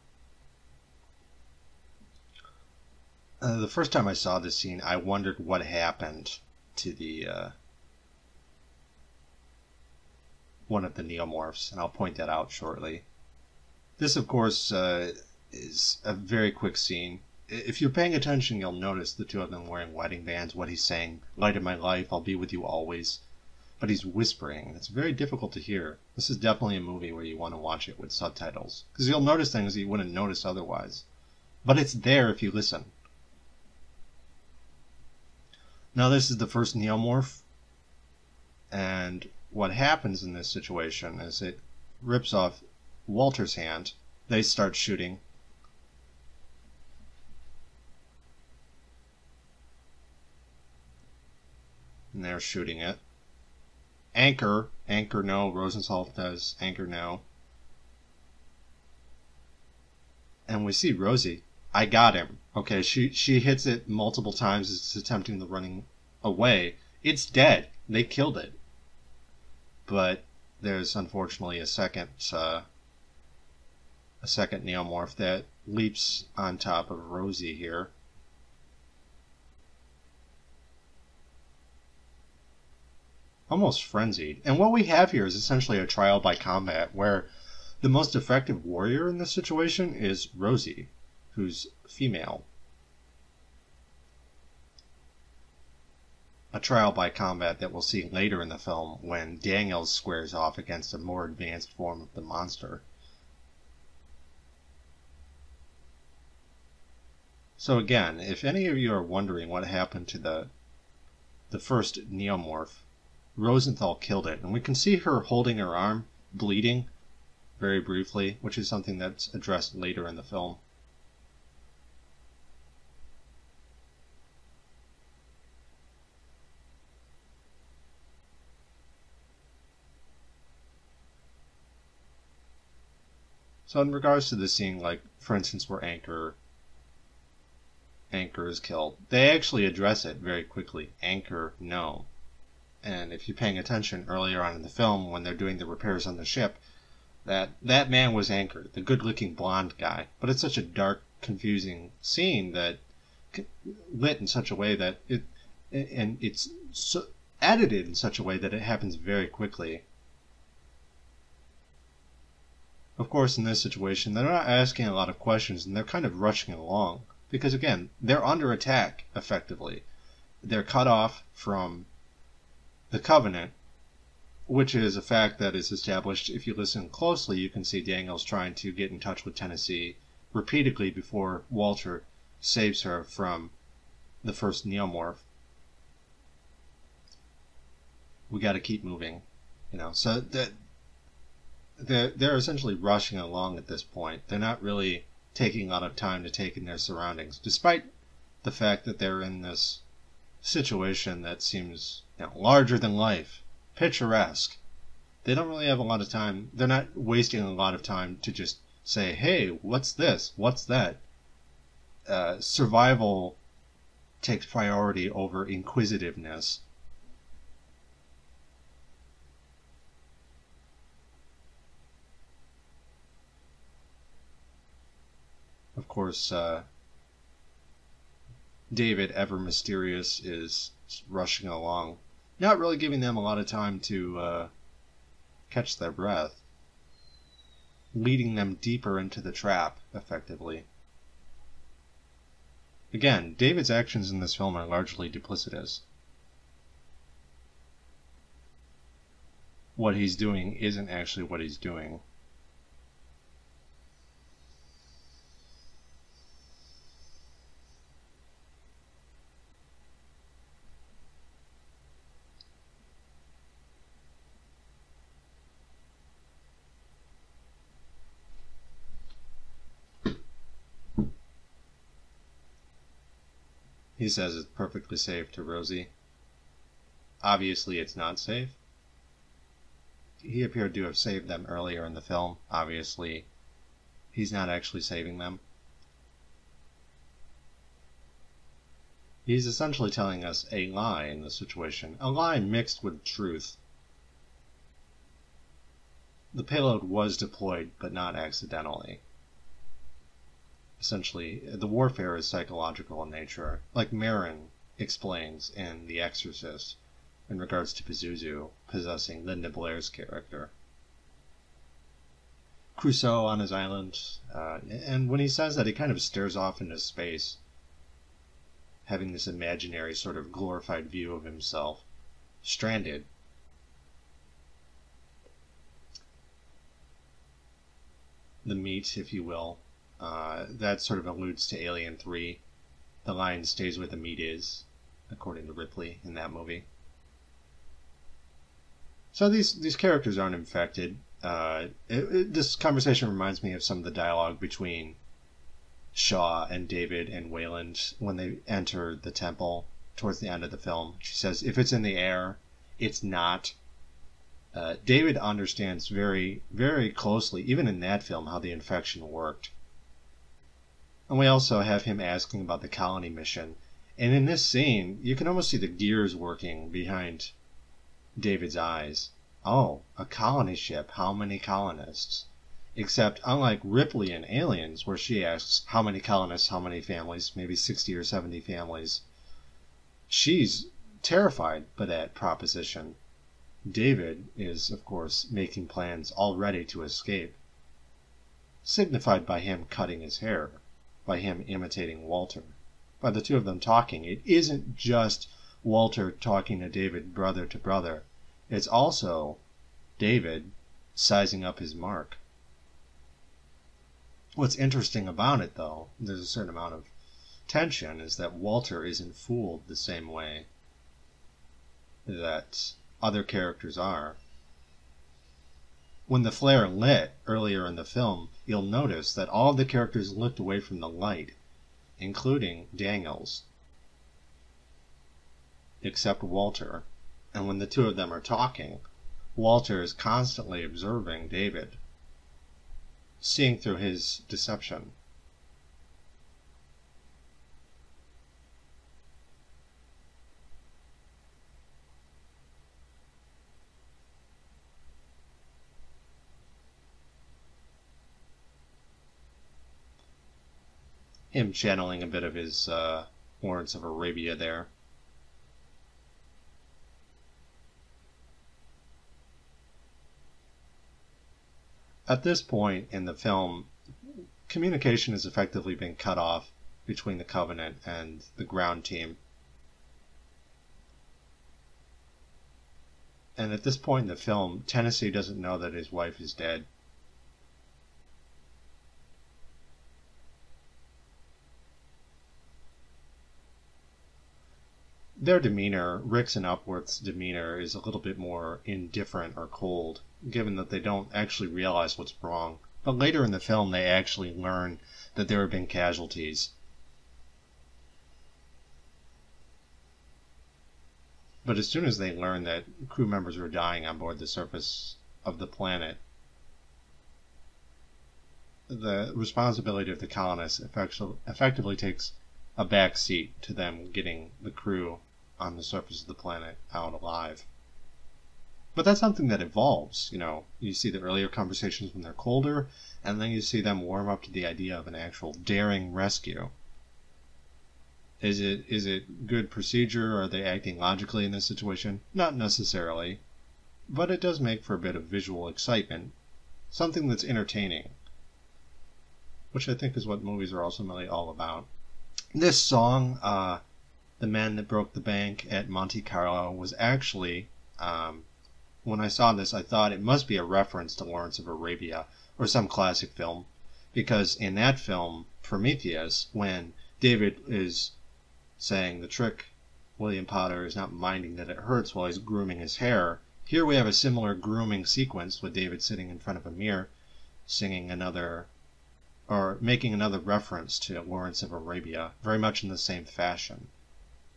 The first time I saw this scene, I wondered what happened to the one of the neomorphs, and I'll point that out shortly. This, of course, is a very quick scene. If you're paying attention, you'll notice the two of them wearing wedding bands, what he's saying, light of my life, I'll be with you always. But he's whispering. It's very difficult to hear. This is definitely a movie where you want to watch it with subtitles, because you'll notice things you wouldn't notice otherwise. But it's there if you listen. Now this is the first neomorph, and what happens in this situation is it rips off Walter's hand. They start shooting. And they're shooting it. Anchor no. Rosenthal does anchor no. And we see Rosie. I got him. Okay, she hits it multiple times as it's attempting to running away. It's dead. They killed it. But there's unfortunately a second neomorph that leaps on top of Rosie here. Almost frenzied. And what we have here is essentially a trial by combat, where the most effective warrior in this situation is Rosie, who's female. A trial by combat that we'll see later in the film when Daniels squares off against a more advanced form of the monster. So again, if any of you are wondering what happened to the first neomorph, Rosenthal killed it, and we can see her holding her arm, bleeding, very briefly, which is something that's addressed later in the film. So in regards to the scene, like, for instance, where Anchor is killed, they actually address it very quickly. Anchor, no. And if you're paying attention earlier on in the film, when they're doing the repairs on the ship, that man was Anchor, the good-looking blonde guy. But it's such a dark, confusing scene that lit in such a way that it's so edited in such a way that it happens very quickly. Of course, in this situation, they're not asking a lot of questions, and they're kind of rushing along. Because, again, they're under attack, effectively. They're cut off from the Covenant, which is a fact that is established. If you listen closely, you can see Daniels trying to get in touch with Tennessee repeatedly before Walter saves her from the first neomorph. We got to keep moving, So that they're essentially rushing along at this point. They're not really taking a lot of time to take in their surroundings, despite the fact that they're in this situation that seems larger than life, picturesque. They don't really have a lot of time. They're not wasting a lot of time to just say, hey, what's this? What's that? Survival takes priority over inquisitiveness. Of course, David, ever mysterious, is rushing along, not really giving them a lot of time to catch their breath, leading them deeper into the trap, effectively. Again, David's actions in this film are largely duplicitous. What he's doing isn't actually what he's doing. He says it's perfectly safe to Rosie. Obviously, it's not safe. He appeared to have saved them earlier in the film. Obviously, he's not actually saving them. He's essentially telling us a lie in this situation, a lie mixed with truth. The payload was deployed, but not accidentally. Essentially, the warfare is psychological in nature, like Marin explains in The Exorcist in regards to Pazuzu possessing Linda Blair's character. Crusoe on his island, and when he says that, he kind of stares off into space, having this imaginary sort of glorified view of himself, stranded. The meat, if you will. That sort of alludes to Alien 3. The lion stays where the meat is, according to Ripley in that movie. So these characters aren't infected. This conversation reminds me of some of the dialogue between Shaw and David and Wayland when they enter the temple towards the end of the film. She says, if it's in the air, it's not. David understands very, very closely, even in that film, how the infection worked. And we also have him asking about the colony mission. And in this scene, you can almost see the gears working behind David's eyes. Oh, a colony ship. How many colonists? Except, unlike Ripley in Aliens, where she asks, how many colonists, how many families, maybe 60 or 70 families, she's terrified by that proposition. David is, of course, making plans already to escape, signified by him cutting his hair, by him imitating Walter, by the two of them talking. It isn't just Walter talking to David brother to brother. It's also David sizing up his mark. What's interesting about it, though, there's a certain amount of tension, is that Walter isn't fooled the same way that other characters are. When the flare lit earlier in the film, you'll notice that all of the characters looked away from the light, including Daniels, except Walter. And when the two of them are talking, Walter is constantly observing David, seeing through his deception. Him channeling a bit of his Lawrence of Arabia there. At this point in the film, communication has effectively been cut off between the Covenant and the ground team. And at this point in the film, Tennessee doesn't know that his wife is dead. Their demeanor, Rick's and Upworth's demeanor, is a little bit more indifferent or cold, given that they don't actually realize what's wrong. But later in the film, they actually learn that there have been casualties. But as soon as they learn that crew members were dying on board the surface of the planet, the responsibility of the colonists effectively takes a back seat to them getting the crew on the surface of the planet out alive. But that's something that evolves, You see the earlier conversations when they're colder, and then you see them warm up to the idea of an actual daring rescue. Is it good procedure? Are they acting logically in this situation? Not necessarily. But it does make for a bit of visual excitement. Something that's entertaining. Which I think is what movies are ultimately all about. This song, The Man That Broke the Bank at Monte Carlo, was actually, when I saw this, I thought it must be a reference to Lawrence of Arabia or some classic film, because in that film, Prometheus, when David is saying the trick, William Potter is not minding that it hurts while he's grooming his hair, here we have a similar grooming sequence with David sitting in front of a mirror, singing another, or making another reference to Lawrence of Arabia, very much in the same fashion.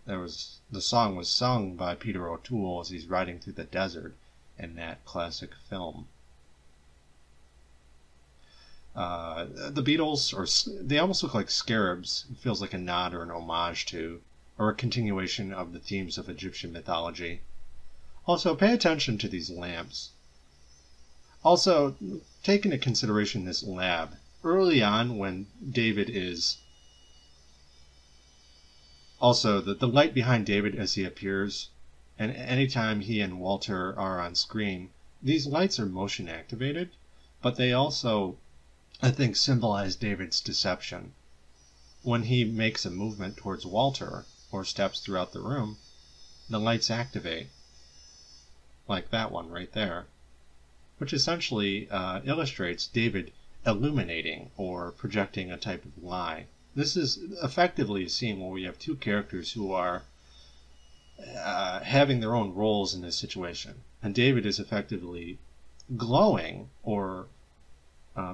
The song was sung by Peter O'Toole as he's riding through the desert in that classic film. The Beatles, they almost look like scarabs. It feels like a nod or an homage to, or a continuation of the themes of Egyptian mythology. Also, pay attention to these lamps. Also, take into consideration this lab. Early on, when David is... Also, the light behind David as he appears, and anytime he and Walter are on screen, these lights are motion activated, but they also, I think, symbolize David's deception. When he makes a movement towards Walter, or steps throughout the room, the lights activate, like that one right there, which essentially illustrates David illuminating or projecting a type of lie. This is effectively a scene where we have two characters who are having their own roles in this situation. And David is effectively glowing or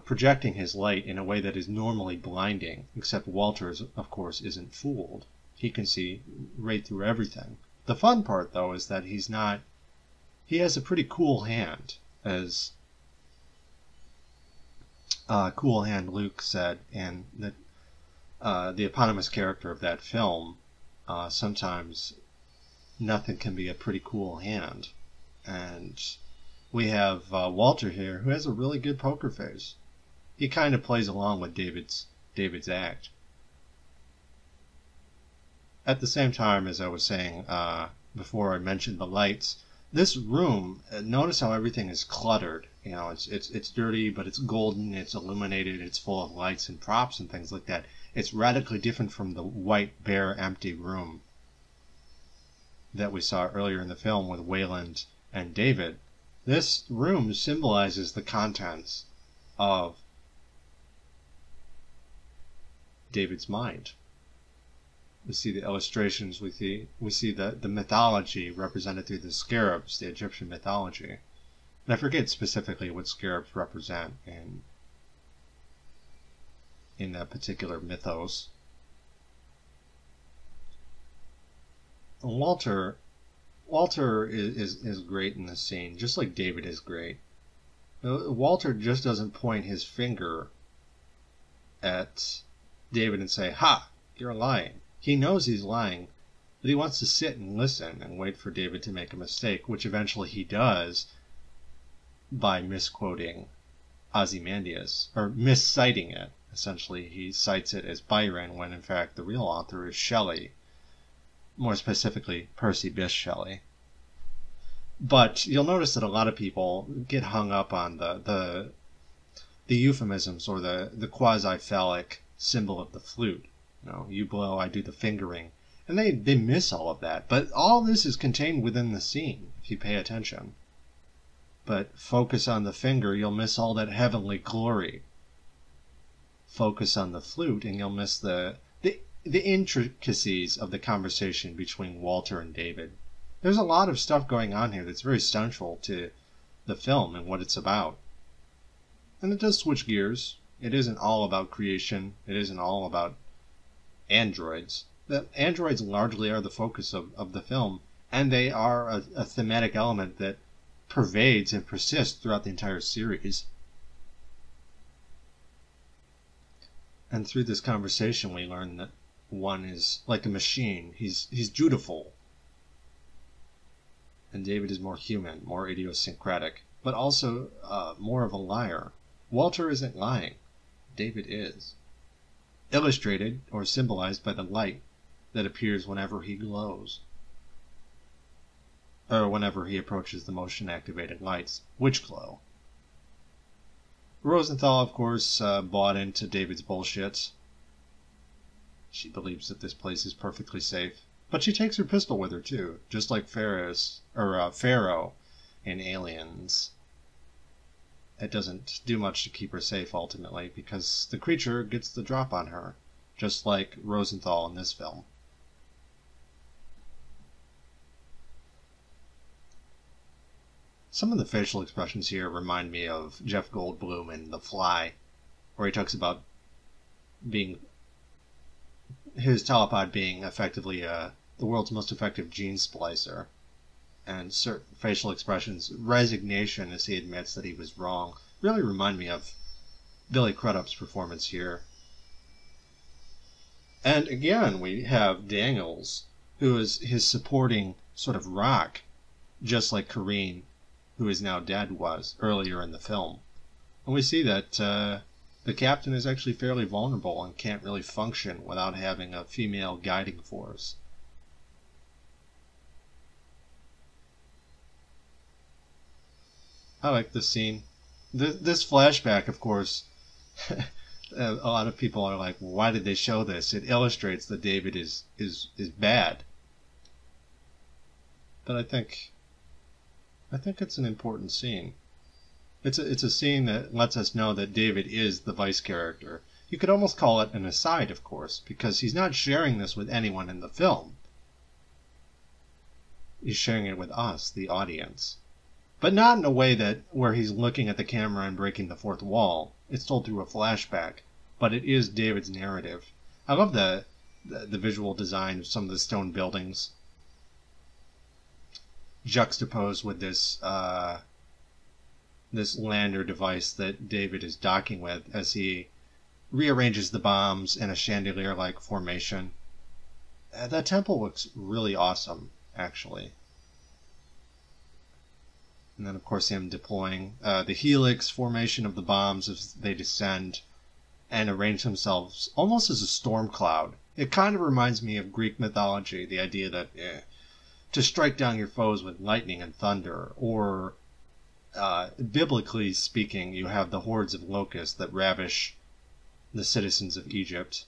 projecting his light in a way that is normally blinding, except Walter, of course, isn't fooled. He can see right through everything. The fun part, though, is that he has a pretty cool hand, as Cool Hand Luke said, and that the eponymous character of that film, sometimes nothing can be a pretty cool hand. And we have Walter here, who has a really good poker face. He kind of plays along with David's act. At the same time, as I was saying before I mentioned the lights, this room, notice how everything is cluttered. You know, it's dirty, but it's golden, it's illuminated, it's full of lights and props and things like that. It's radically different from the white, bare, empty room that we saw earlier in the film with Wayland and David. This room symbolizes the contents of David's mind. We see the illustrations, we see the mythology represented through the scarabs, the Egyptian mythology. And I forget specifically what scarabs represent in that particular mythos. Walter is great in this scene, just like David is great. Walter just doesn't point his finger at David and say, "Ha, you're lying." He knows he's lying, but he wants to sit and listen and wait for David to make a mistake, which eventually he does by misquoting Ozymandias, or misciting it. Essentially, he cites it as Byron when in fact the real author is Shelley, more specifically Percy Bysshe Shelley. But you'll notice that a lot of people get hung up on the euphemisms or the quasi-phallic symbol of the flute. You know, you blow, I do the fingering. And they miss all of that. But all this is contained within the scene, if you pay attention. But focus on the finger, you'll miss all that heavenly glory. Focus on the flute, and you'll miss the intricacies of the conversation between Walter and David. There's a lot of stuff going on here that's very central to the film and what it's about. And it does switch gears. It isn't all about creation. It isn't all about androids. The androids largely are the focus of the film, and they are a thematic element that pervades and persists throughout the entire series. And through this conversation we learn that one is like a machine. He's dutiful. And David is more human, more idiosyncratic, but also more of a liar. Walter isn't lying. David is. Illustrated or symbolized by the light that appears whenever he glows, or whenever he approaches the motion-activated lights, which glow. Rosenthal, of course, bought into David's bullshit. She believes that this place is perfectly safe, but she takes her pistol with her too, just like Pharaoh in Aliens. It doesn't do much to keep her safe ultimately, because the creature gets the drop on her, just like Rosenthal in this film. Some of the facial expressions here remind me of Jeff Goldblum in The Fly, where he talks about his telepod being effectively the world's most effective gene splicer. And certain facial expressions, resignation as he admits that he was wrong, really remind me of Billy Crudup's performance here. And again, we have Daniels, who is his supporting sort of rock, just like Corrine, who is now dead, was earlier in the film. And we see that the captain is actually fairly vulnerable and can't really function without having a female guiding force. I like this scene. This flashback, of course, a lot of people are like, well, why did they show this? It illustrates that David is bad. But I think it's an important scene. It's a scene that lets us know that David is the vice character. You could almost call it an aside, of course, because he's not sharing this with anyone in the film. He's sharing it with us, the audience. But not in a way where he's looking at the camera and breaking the fourth wall. It's told through a flashback, but it is David's narrative. I love the visual design of some of the stone buildings, juxtaposed with this lander device that David is docking with as he rearranges the bombs in a chandelier-like formation. That temple looks really awesome, actually. And then, of course, him deploying the helix formation of the bombs as they descend and arrange themselves almost as a storm cloud. It kind of reminds me of Greek mythology, the idea that to strike down your foes with lightning and thunder, or biblically speaking, you have the hordes of locusts that ravish the citizens of Egypt.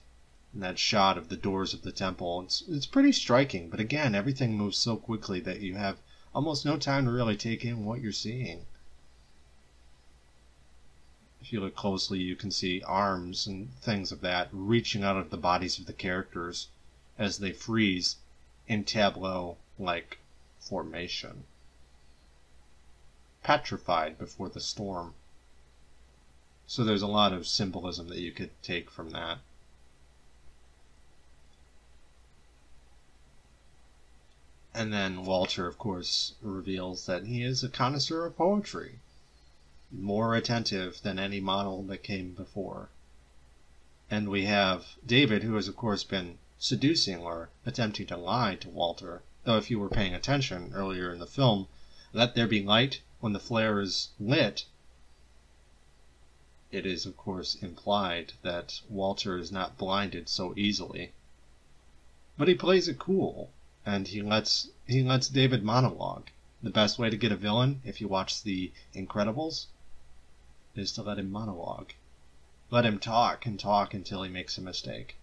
And that shot of the doors of the temple, it's pretty striking, but again, everything moves so quickly that you have almost no time to really take in what you're seeing. If you look closely, you can see arms and things of that reaching out of the bodies of the characters as they freeze in tableau-like formation, petrified before the storm. So there's a lot of symbolism that you could take from that. And then Walter, of course, reveals that he is a connoisseur of poetry, more attentive than any model that came before. And we have David, who has, of course, been seducing or attempting to lie to Walter, though if you were paying attention earlier in the film, let there be light when the flare is lit. It is, of course, implied that Walter is not blinded so easily. But he plays it cool. And he lets David monologue. The best way to get a villain, if you watch The Incredibles, is to let him monologue. Let him talk and talk until he makes a mistake.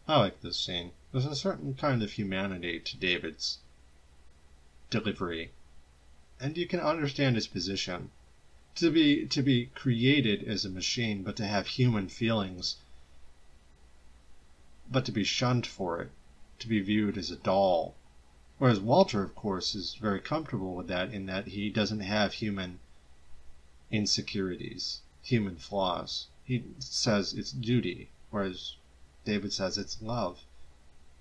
I like this scene. There's a certain kind of humanity to David's delivery, and you can understand his position. To be created as a machine, but to have human feelings, but to be shunned for it, to be viewed as a doll. Whereas Walter, of course, is very comfortable with that, in that he doesn't have human insecurities, human flaws. He says it's duty, whereas David says it's love.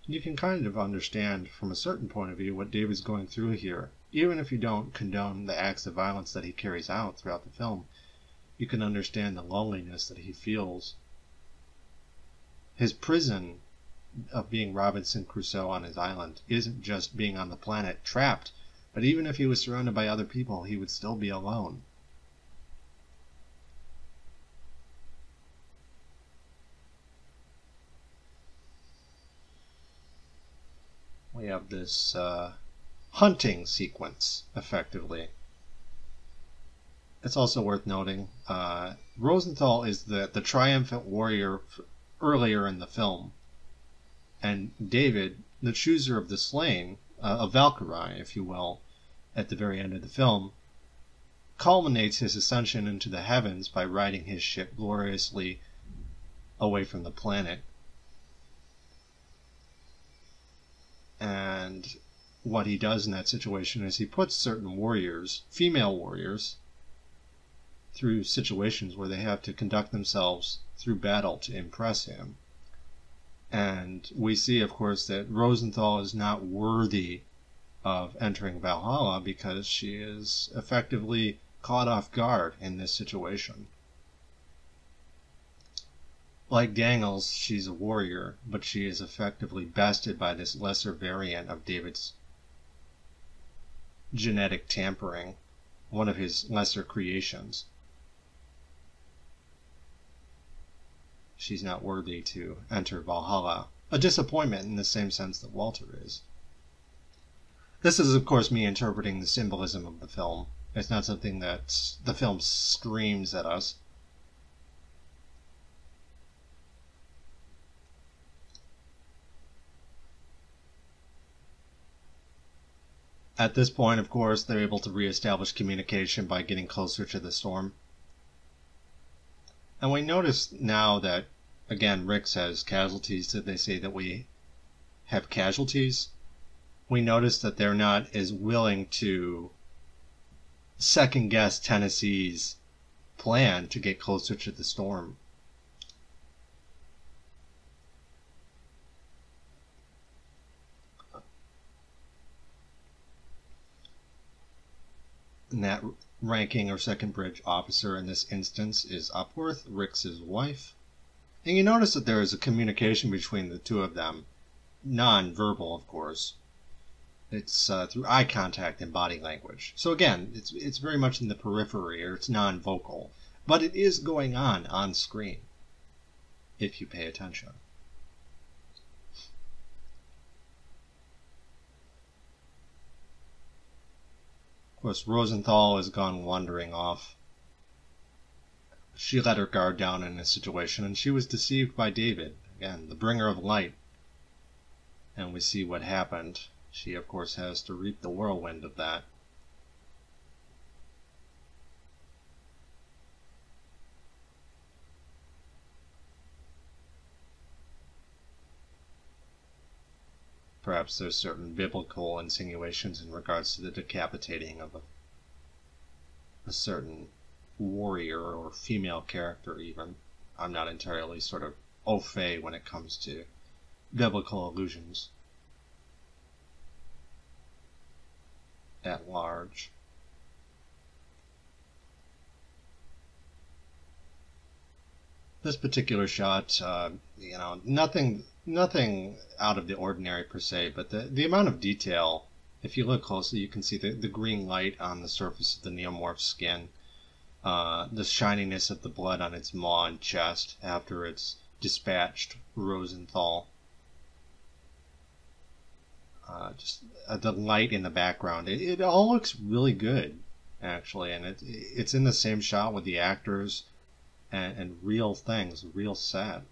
You can kind of understand from a certain point of view what David's going through here. Even if you don't condone the acts of violence that he carries out throughout the film, you can understand the loneliness that he feels. His prison of being Robinson Crusoe on his island isn't just being on the planet trapped, but even if he was surrounded by other people, he would still be alone. We have this hunting sequence, effectively. It's also worth noting, Rosenthal is the triumphant warrior earlier in the film, and David, the chooser of the slain, a Valkyrie, if you will, at the very end of the film, culminates his ascension into the heavens by riding his ship gloriously away from the planet. And what he does in that situation is he puts certain warriors, female warriors, through situations where they have to conduct themselves through battle to impress him. And we see, of course, that Rosenthal is not worthy of entering Valhalla because she is effectively caught off guard in this situation. Like Daniels, she's a warrior, but she is effectively bested by this lesser variant of David's genetic tampering, one of his lesser creations. She's not worthy to enter Valhalla. A disappointment in the same sense that Walter is. This is, of course, me interpreting the symbolism of the film. It's not something that the film screams at us. At this point, of course, they're able to reestablish communication by getting closer to the storm. And we notice now that, again, Rick says casualties, that they say that we have casualties. We notice that they're not as willing to second-guess Tennessee's plan to get closer to the storm. And that ranking or second bridge officer in this instance is Upworth, Rick's wife. And you notice that there is a communication between the two of them, non-verbal, of course. It's through eye contact and body language. So again, it's very much in the periphery, or it's non-vocal. But it is going on screen, if you pay attention. Of course, Rosenthal has gone wandering off. She let her guard down in this situation, and she was deceived by David, again, the bringer of light. And we see what happened. She, of course, has to reap the whirlwind of that. Perhaps there's certain biblical insinuations in regards to the decapitating of a certain warrior or female character even. I'm not entirely sort of au fait when it comes to biblical allusions at large. This particular shot, nothing out of the ordinary per se, but the amount of detail, if you look closely, you can see the green light on the surface of the neomorph skin, the shininess of the blood on its maw and chest after it's dispatched Rosenthal. Just the light in the background. It all looks really good, actually, and it's in the same shot with the actors and real things, real set.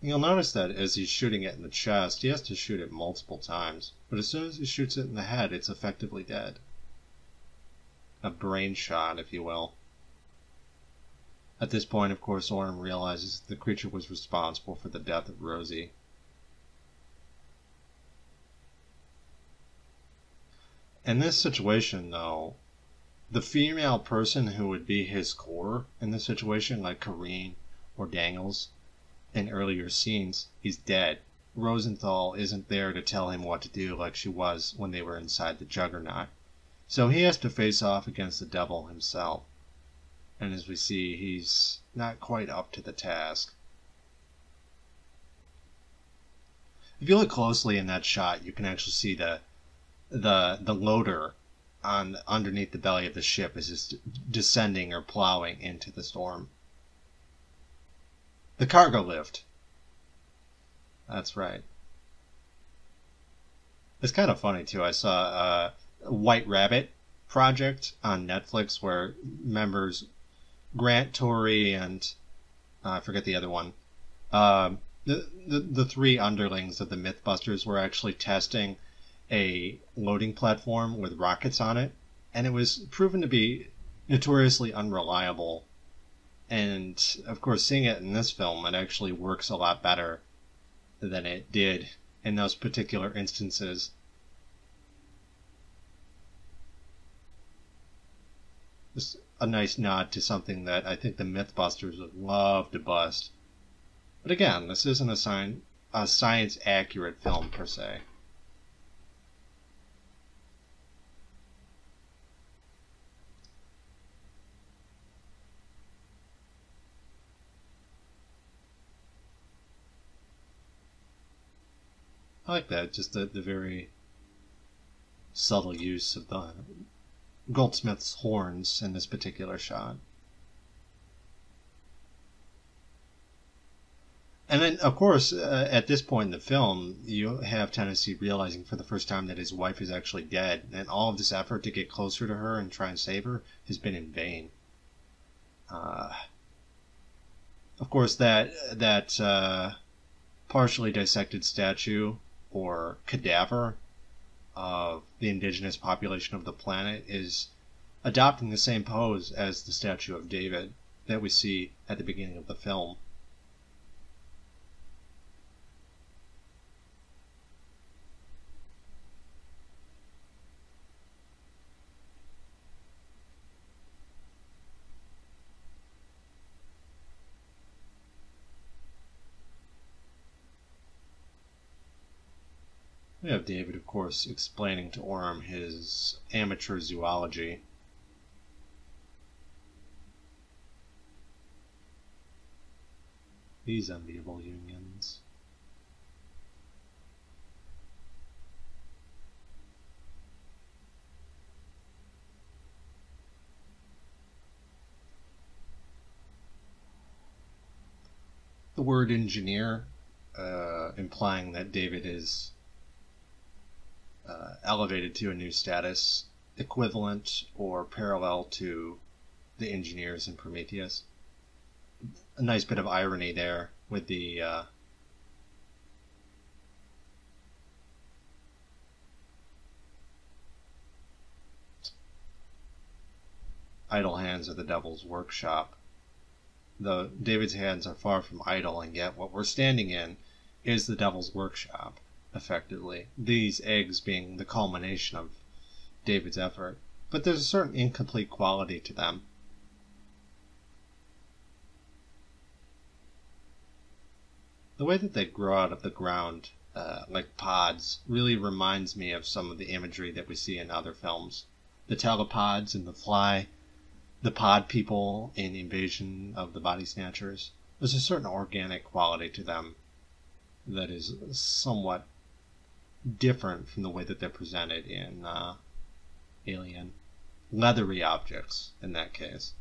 You'll notice that as he's shooting it in the chest, he has to shoot it multiple times, but as soon as he shoots it in the head, it's effectively dead. A brain shot, if you will. At this point, of course, Orm realizes the creature was responsible for the death of Rosie. In this situation, though, the female person who would be his core in this situation, like Kareen or Dangles, in earlier scenes, he's dead. Rosenthal isn't there to tell him what to do like she was when they were inside the Juggernaut. So he has to face off against the devil himself. And as we see, he's not quite up to the task. If you look closely in that shot, you can actually see the loader underneath the belly of the ship is just descending or plowing into the storm. The cargo lift. That's right. It's kind of funny, too. I saw a White Rabbit project on Netflix where members Grant, Torrey, and I forget the other one. The three underlings of the Mythbusters were actually testing a loading platform with rockets on it, and it was proven to be notoriously unreliable. And, of course, seeing it in this film, it actually works a lot better than it did in those particular instances. Just a nice nod to something that I think the Mythbusters would love to bust. But again, this isn't a science-accurate film, per se. I like that, just the very subtle use of the Goldsmith's horns in this particular shot. And then, of course, at this point in the film, you have Tennessee realizing for the first time that his wife is actually dead, and all of this effort to get closer to her and try and save her has been in vain. Of course, that partially dissected statue or cadaver of the indigenous population of the planet is adopting the same pose as the statue of David that we see at the beginning of the film. We have David, of course, explaining to Orm his amateur zoology. These enviable unions. The word engineer, implying that David is elevated to a new status, equivalent or parallel to the engineers in Prometheus. A nice bit of irony there with the idle hands of the devil's workshop. Though David's hands are far from idle, and yet what we're standing in is the devil's workshop, effectively. These eggs being the culmination of David's effort. But there's a certain incomplete quality to them. The way that they grow out of the ground, like pods, really reminds me of some of the imagery that we see in other films. The telepods in The Fly, the pod people in Invasion of the Body Snatchers. There's a certain organic quality to them that is somewhat different from the way that they're presented in Alien. Leathery objects, in that case.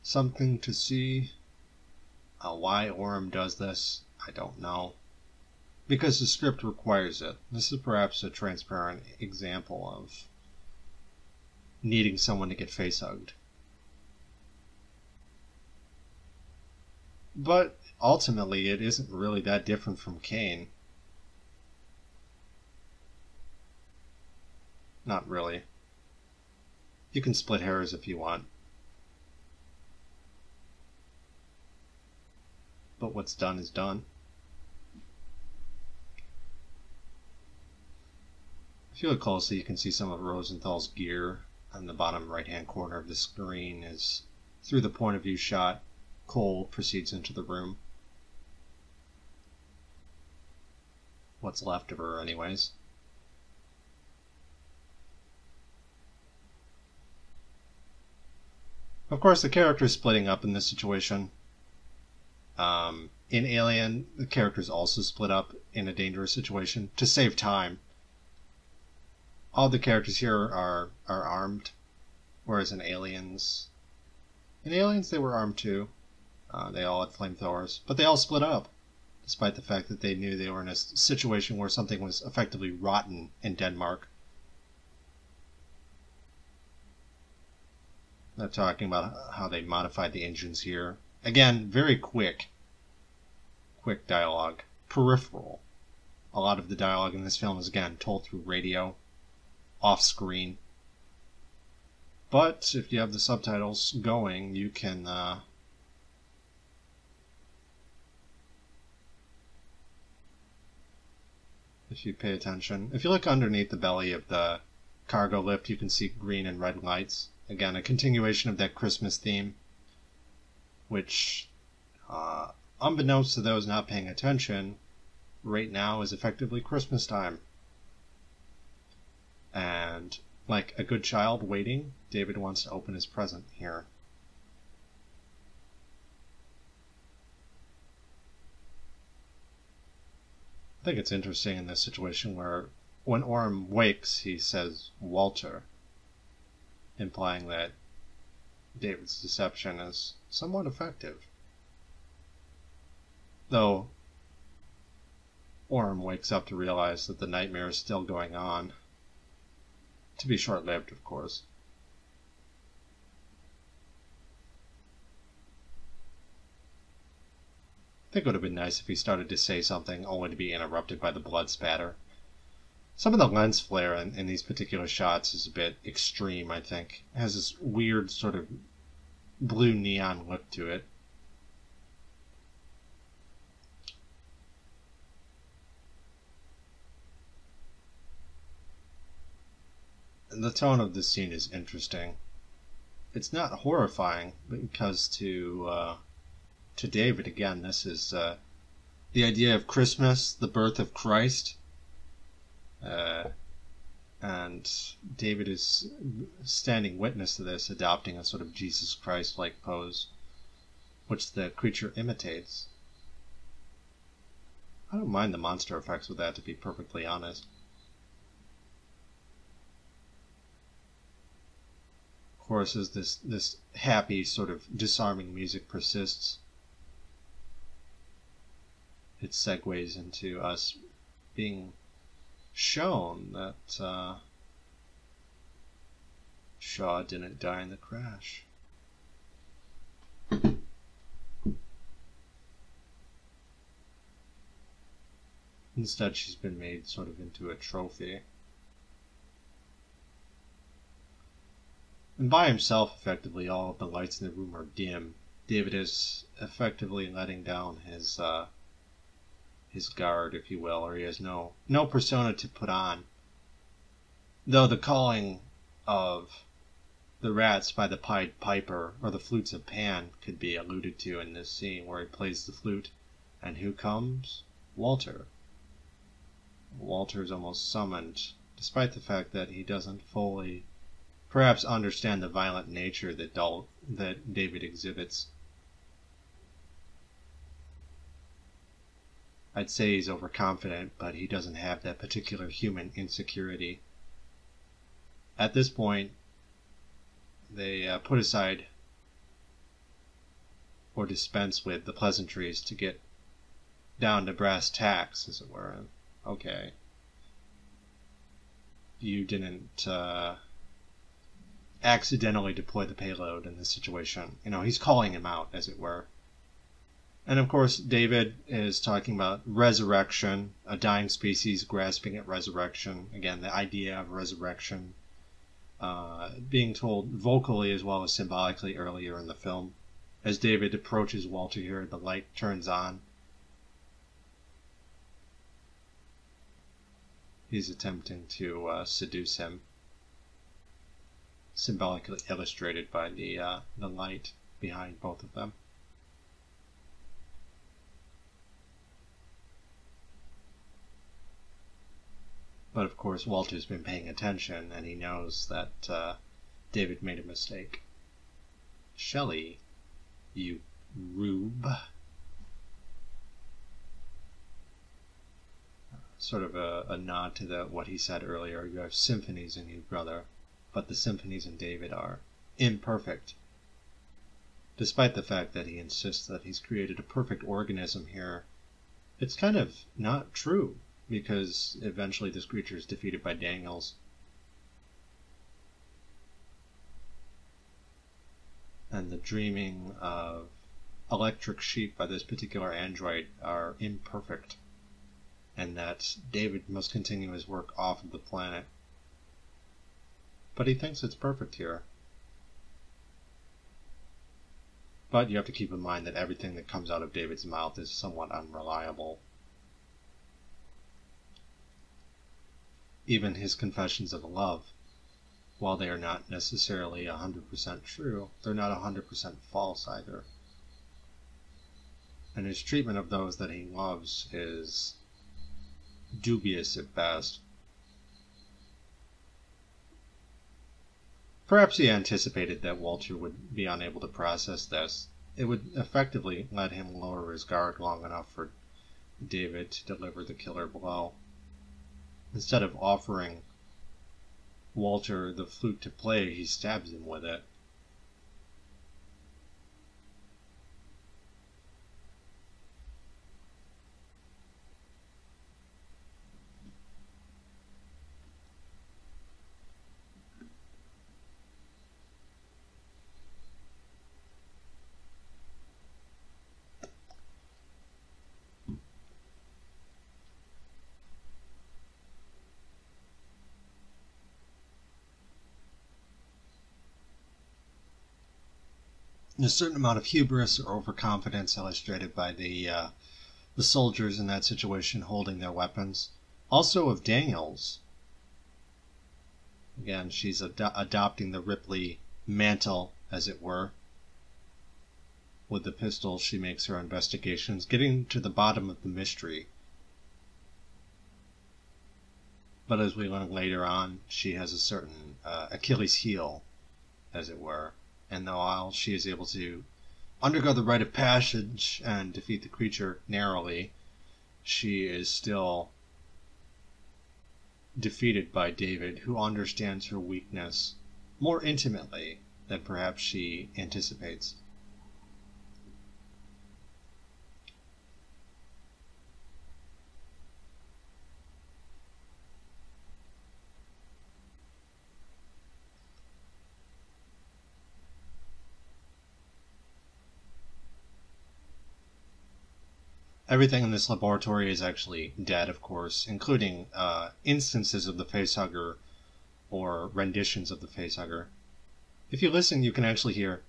Something to see. Why Orm does this, I don't know. Because the script requires it. This is perhaps a transparent example of needing someone to get face-hugged. But ultimately, it isn't really that different from Cain. Not really. You can split hairs if you want. But what's done is done. If you look closely, you can see some of Rosenthal's gear on the bottom right-hand corner of the screen is through the point of view shot. Cole proceeds into the room. What's left of her, anyways. Of course, the character is splitting up in this situation. In Alien, the characters also split up in a dangerous situation to save time. All the characters here are armed, whereas in Aliens they were armed too. They all had flamethrowers, but they all split up, despite the fact that they knew they were in a situation where something was effectively rotten in Denmark. They're talking about how they modified the engines here. Again, very quick dialogue. Peripheral. A lot of the dialogue in this film is, again, told through radio, off-screen. But if you have the subtitles going, you can if you pay attention. If you look underneath the belly of the cargo lift, you can see green and red lights. Again, a continuation of that Christmas theme, which, unbeknownst to those not paying attention, right now is effectively Christmas time. And like a good child waiting, David wants to open his present here. I think it's interesting in this situation where when Orm wakes, he says Walter, implying that David's deception is somewhat effective. Though Orm wakes up to realize that the nightmare is still going on. To be short-lived, of course. I think it would have been nice if he started to say something only to be interrupted by the blood spatter. Some of the lens flare in these particular shots is a bit extreme, I think. It has this weird sort of blue neon look to it. And the tone of this scene is interesting. It's not horrifying, because to to David, again, this is the idea of Christmas, the birth of Christ. And David is standing witness to this, adopting a sort of Jesus Christ-like pose, which the creature imitates. I don't mind the monster effects with that, to be perfectly honest. Of course, as this happy, sort of disarming music persists, it segues into us being shown that Shaw didn't die in the crash. Instead, she's been made sort of into a trophy. And by himself, effectively, all of the lights in the room are dim. David is effectively letting down his guard, if you will, or he has no persona to put on. Though the calling of the rats by the Pied Piper, or the flutes of Pan, could be alluded to in this scene where he plays the flute. And who comes? Walter. Walter is almost summoned, despite the fact that he doesn't fully, perhaps, understand the violent nature that David exhibits. I'd say he's overconfident, but he doesn't have that particular human insecurity. At this point, they put aside or dispense with the pleasantries to get down to brass tacks, as it were. Okay. You didn't accidentally deploy the payload in this situation. He's calling him out, as it were. And of course, David is talking about resurrection, a dying species grasping at resurrection. Again, the idea of resurrection being told vocally as well as symbolically earlier in the film. As David approaches Walter here, the light turns on. He's attempting to seduce him, symbolically illustrated by the light behind both of them. But of course, Walter's been paying attention, and he knows that David made a mistake. Shelley, you rube. Sort of a nod to what he said earlier. You have symphonies in you, brother, but the symphonies in David are imperfect. Despite the fact that he insists that he's created a perfect organism here, it's kind of not true, because eventually this creature is defeated by Daniels. And the dreaming of electric sheep by this particular android are imperfect, and that David must continue his work off of the planet. But he thinks it's perfect here. But you have to keep in mind that everything that comes out of David's mouth is somewhat unreliable. Even his confessions of love, while they are not necessarily 100% true, they're not 100% false either. And his treatment of those that he loves is dubious at best. Perhaps he anticipated that Walter would be unable to process this. It would effectively let him lower his guard long enough for David to deliver the killer blow. Instead of offering Walter the flute to play, he stabs him with it. A certain amount of hubris or overconfidence illustrated by the soldiers in that situation holding their weapons. Also of Daniels. Again, she's adopting the Ripley mantle, as it were. With the pistol, she makes her investigations, getting to the bottom of the mystery. But as we learn later on, she has a certain Achilles heel, as it were. And while she is able to undergo the rite of passage and defeat the creature narrowly, she is still defeated by David, who understands her weakness more intimately than perhaps she anticipates. Everything in this laboratory is actually dead, of course, including instances of the facehugger or renditions of the facehugger. If you listen, you can actually hear,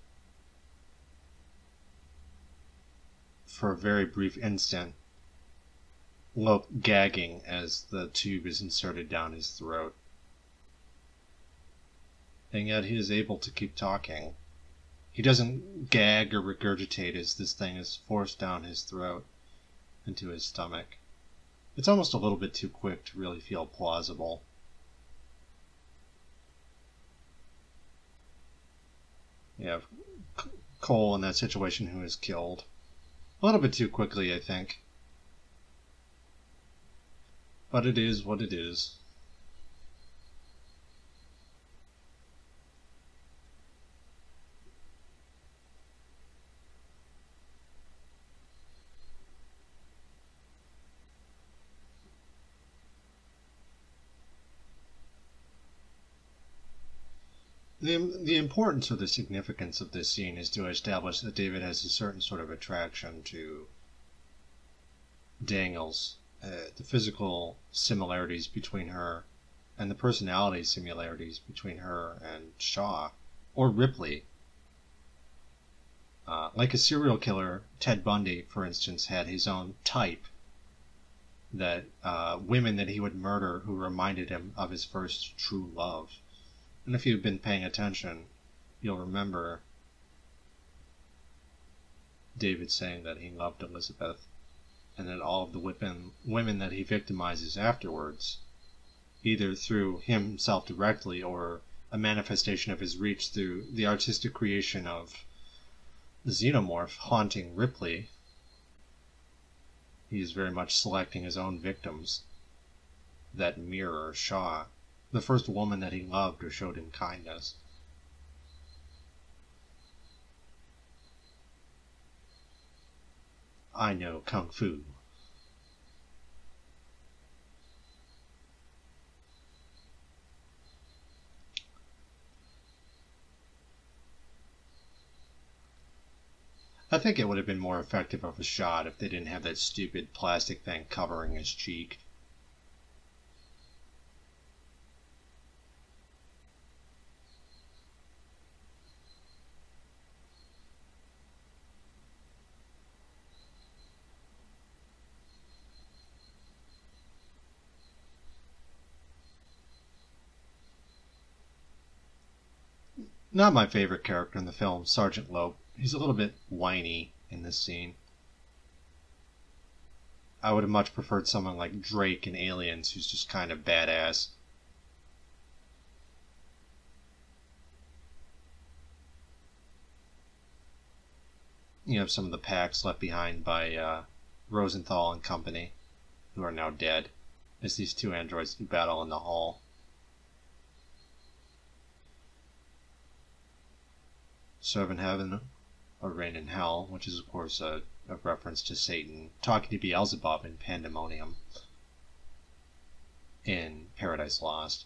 for a very brief instant, Lope gagging as the tube is inserted down his throat. And yet he is able to keep talking. He doesn't gag or regurgitate as this thing is forced down his throat into his stomach. It's almost a little bit too quick to really feel plausible. You have Cole in that situation who is killed. A little bit too quickly, I think. But it is what it is. The importance or the significance of this scene is to establish that David has a certain sort of attraction to Daniels, the physical similarities between her and the personality similarities between her and Shaw, or Ripley. Like a serial killer, Ted Bundy, for instance, had his own type, that women that he would murder who reminded him of his first true love. And if you've been paying attention, you'll remember David saying that he loved Elizabeth, and that all of the women that he victimizes afterwards, either through himself directly or a manifestation of his reach through the artistic creation of the xenomorph haunting Ripley, he is very much selecting his own victims that mirror Shaw, the first woman that he loved or showed him kindness. I know Kung Fu. I think it would have been more effective of a shot if they didn't have that stupid plastic thing covering his cheek. Not my favorite character in the film, Sergeant Lope. He's a little bit whiny in this scene. I would have much preferred someone like Drake in Aliens, who's just kind of badass. You have some of the packs left behind by Rosenthal and company, who are now dead, as these two androids do battle in the hall. Serve in Heaven or Reign in Hell, which is of course a reference to Satan talking to Beelzebub in Pandemonium in Paradise Lost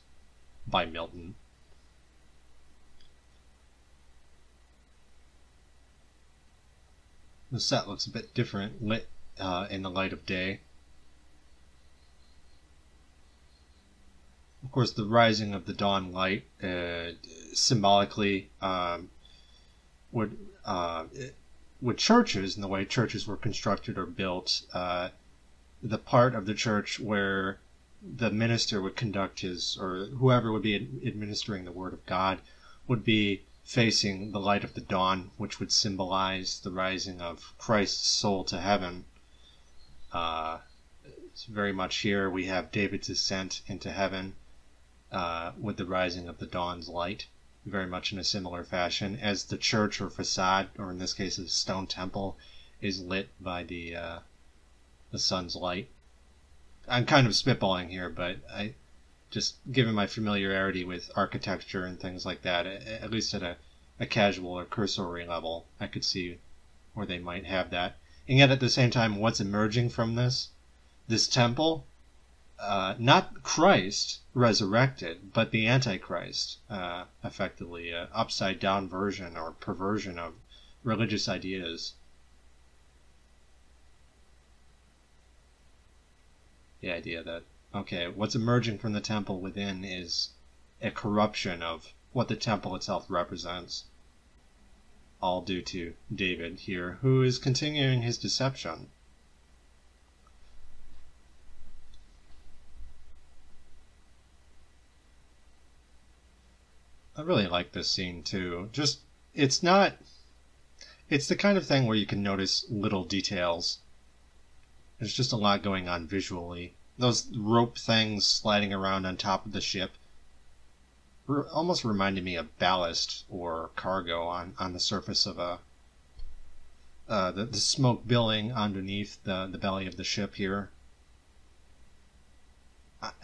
by Milton. The set looks a bit different, lit in the light of day. Of course, the rising of the dawn light symbolically would churches, and the way churches were constructed or built, the part of the church where the minister would conduct his, or whoever would be administering the word of God, would be facing the light of the dawn, which would symbolize the rising of Christ's soul to heaven. It's very much here we have David's ascent into heaven with the rising of the dawn's light, very much in a similar fashion, as the church or facade, or in this case a stone temple, is lit by the sun's light. I'm kind of spitballing here, but I just, given my familiarity with architecture and things like that, at least at a casual or cursory level, I could see where they might have that. And yet at the same time, what's emerging from this temple, not Christ resurrected, but the Antichrist, effectively an upside down version or perversion of religious ideas. The idea that, okay, what's emerging from the temple within is a corruption of what the temple itself represents. All due to David here, who is continuing his deception. I really like this scene too. Just, it's the kind of thing where you can notice little details. There's just a lot going on visually. Those rope things sliding around on top of the ship almost reminded me of ballast or cargo on the surface of the smoke billowing underneath the belly of the ship here.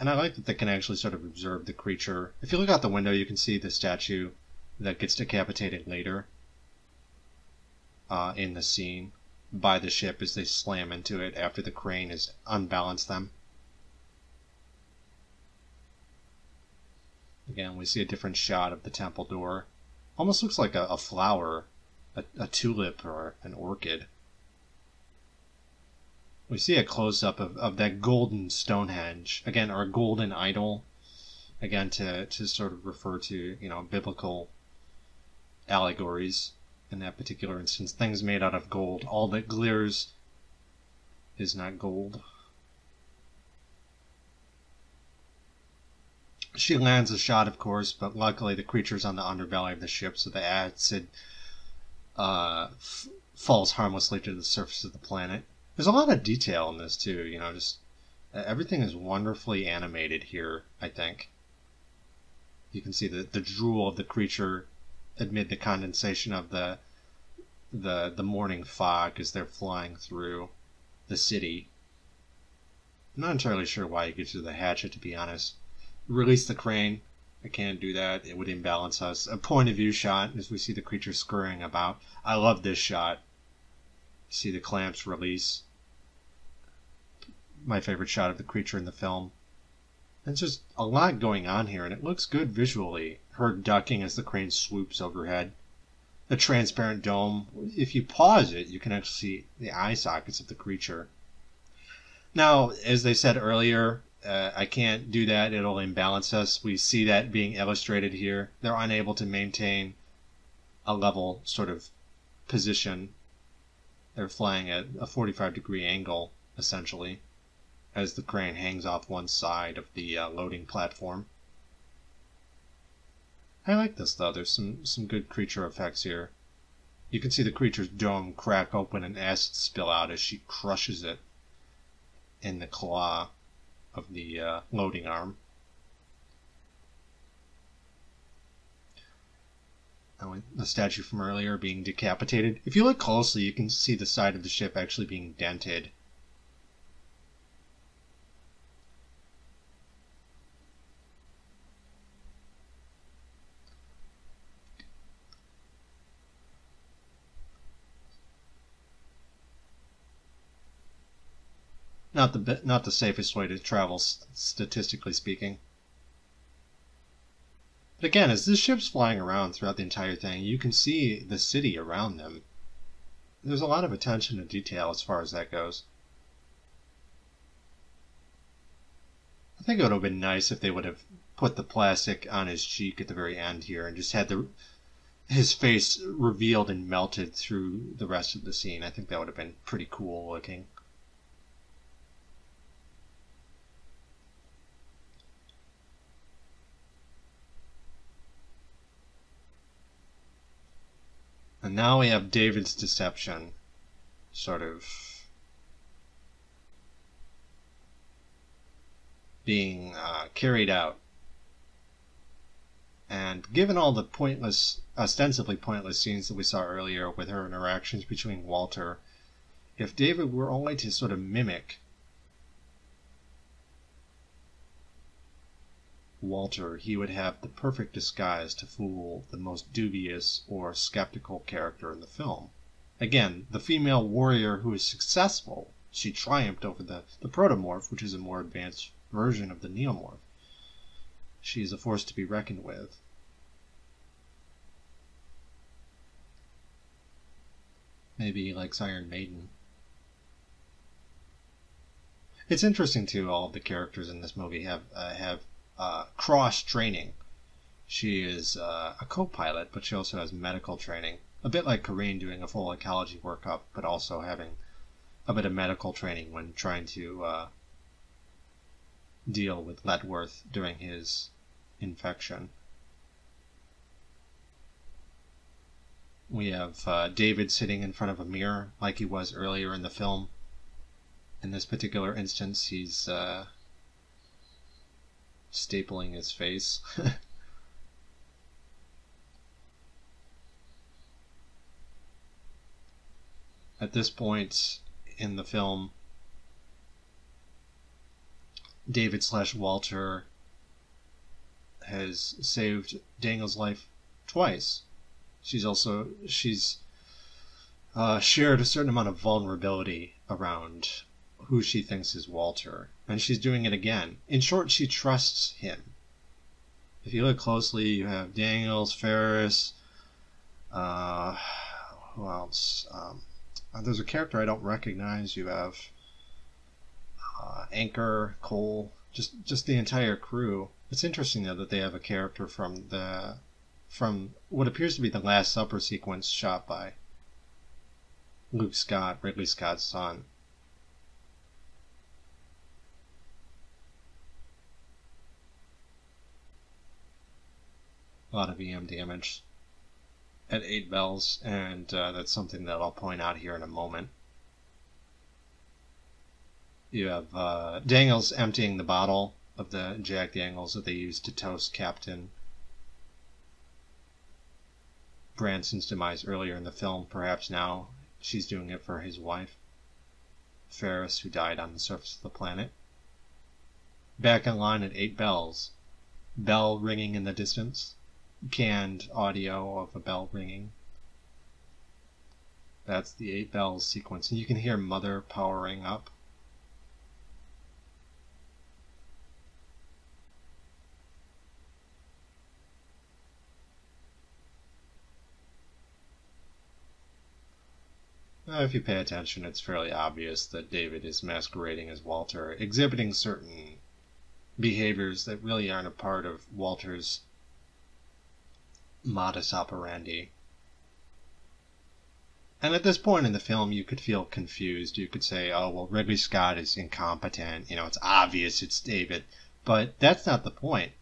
And I like that they can actually sort of observe the creature. If you look out the window, you can see the statue that gets decapitated later in the scene by the ship as they slam into it after the crane has unbalanced them. Again, we see a different shot of the temple door. Almost looks like a flower, a tulip or an orchid. We see a close-up of that golden Stonehenge, again, or golden idol, again, to sort of refer to, biblical allegories in that particular instance. Things made out of gold. All that glitters is not gold. She lands a shot, of course, but luckily the creature's on the underbelly of the ship, so the acid falls harmlessly to the surface of the planet. There's a lot of detail in this, too, just everything is wonderfully animated here, I think. You can see the drool of the creature amid the condensation of the morning fog as they're flying through the city. I'm not entirely sure why you get to the hatchet, to be honest. Release the crane. I can't do that. It would imbalance us. A point of view shot as we see the creature scurrying about. I love this shot. See the clamps release. My favorite shot of the creature in the film. There's just a lot going on here, and it looks good visually. Her ducking as the crane swoops overhead. The transparent dome. If you pause it, you can actually see the eye sockets of the creature. Now, as they said earlier, I can't do that. It'll imbalance us. We see that being illustrated here. They're unable to maintain a level sort of position. They're flying at a 45-degree angle, essentially, as the crane hangs off one side of the loading platform. I like this, though. There's some good creature effects here. You can see the creature's dome crack open and acid spill out as she crushes it in the claw of the loading arm. And the statue from earlier being decapitated. If you look closely, you can see the side of the ship actually being dented. Not the safest way to travel, statistically speaking. But again, as this ship's flying around throughout the entire thing, you can see the city around them. There's a lot of attention to detail as far as that goes. I think it would have been nice if they would have put the plastic on his cheek at the very end here and just had his face revealed and melted through the rest of the scene. I think that would have been pretty cool looking. And now we have David's deception sort of being carried out. And given all the pointless, ostensibly pointless scenes that we saw earlier with her interactions between Walter, if David were only to sort of mimic Walter, he would have the perfect disguise to fool the most dubious or skeptical character in the film. Again, the female warrior who is successful, she triumphed over the protomorph, which is a more advanced version of the neomorph. She is a force to be reckoned with. Maybe like Iron Maiden. It's interesting too. All of the characters in this movie have cross training. She is a co-pilot, but she also has medical training. A bit like Corinne doing a full ecology workup, but also having a bit of medical training when trying to deal with Letworth during his infection. We have David sitting in front of a mirror like he was earlier in the film. In this particular instance, he's stapling his face. At this point in the film, David/Walter has saved Daniel's life twice. She's shared a certain amount of vulnerability around who she thinks is Walter, and she's doing it again. In short, she trusts him. If you look closely, you have Daniels, Ferris, who else? There's a character I don't recognize. You have Anchor, Cole, just the entire crew. It's interesting though that they have a character from what appears to be the Last Supper sequence shot by Luke Scott, Ridley Scott's son. A lot of EM damage at 8 bells, and that's something that I'll point out here in a moment. You have Daniels emptying the bottle of the Jack Daniels that they used to toast Captain Branson's demise earlier in the film. Perhaps now she's doing it for his wife, Ferris, who died on the surface of the planet. Back in line at 8 bells. Bell ringing in the distance. Canned audio of a bell ringing. That's the 8 bells sequence. And you can hear Mother powering up. If you pay attention, it's fairly obvious that David is masquerading as Walter, exhibiting certain behaviors that really aren't a part of Walter's modus operandi. And at this point in the film, you could feel confused. You could say, oh, well, Ridley Scott is incompetent. It's obvious it's David. But that's not the point.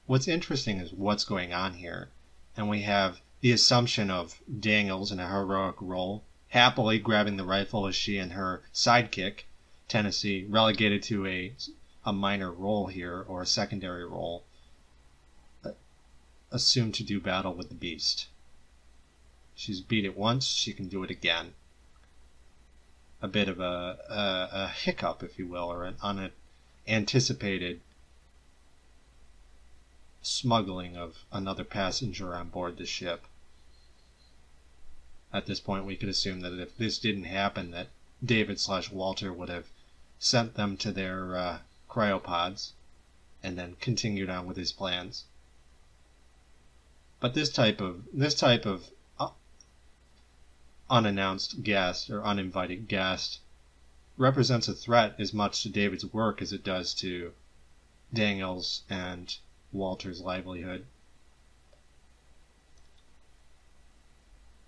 What's interesting is what's going on here. And we have the assumption of Daniels in a heroic role, happily grabbing the rifle as she and her sidekick, Tennessee, relegated to a minor role here, or a secondary role, assumed to do battle with the beast. She's beat it once, she can do it again. A bit of a hiccup, if you will, or an unanticipated smuggling of another passenger on board the ship. At this point, we could assume that if this didn't happen, that David/Walter would have sent them to their cryopods and then continued on with his plans. But this type of unannounced guest or uninvited guest represents a threat as much to David's work as it does to Daniel's and Walter's livelihood.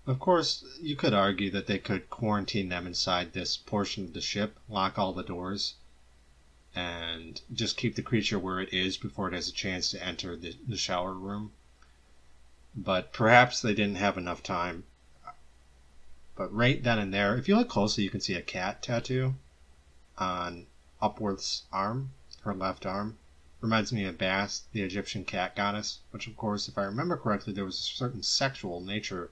Of course, you could argue that they could quarantine them inside this portion of the ship, lock all the doors, and just keep the creature where it is before it has a chance to enter the shower room. But perhaps they didn't have enough time. But right then and there, if you look closely, you can see a cat tattoo on Upworth's arm, her left arm. Reminds me of Bast, the Egyptian cat goddess, which, of course, if I remember correctly, there was a certain sexual nature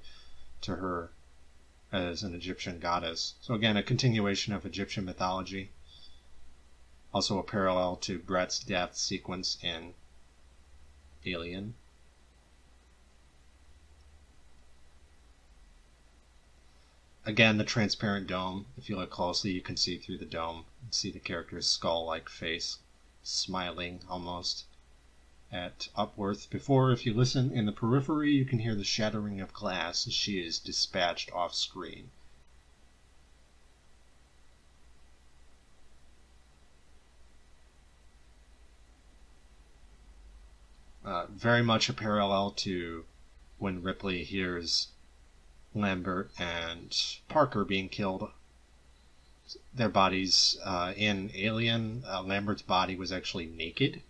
to her as an Egyptian goddess. So again, a continuation of Egyptian mythology. Also a parallel to Brett's death sequence in Alien. Again, the transparent dome. If you look closely, you can see through the dome and see the character's skull-like face, smiling almost at Upworth. Before, if you listen in the periphery, you can hear the shattering of glass as she is dispatched off screen. Very much a parallel to when Ripley hears Lambert and Parker being killed. Their bodies in Alien, Lambert's body was actually naked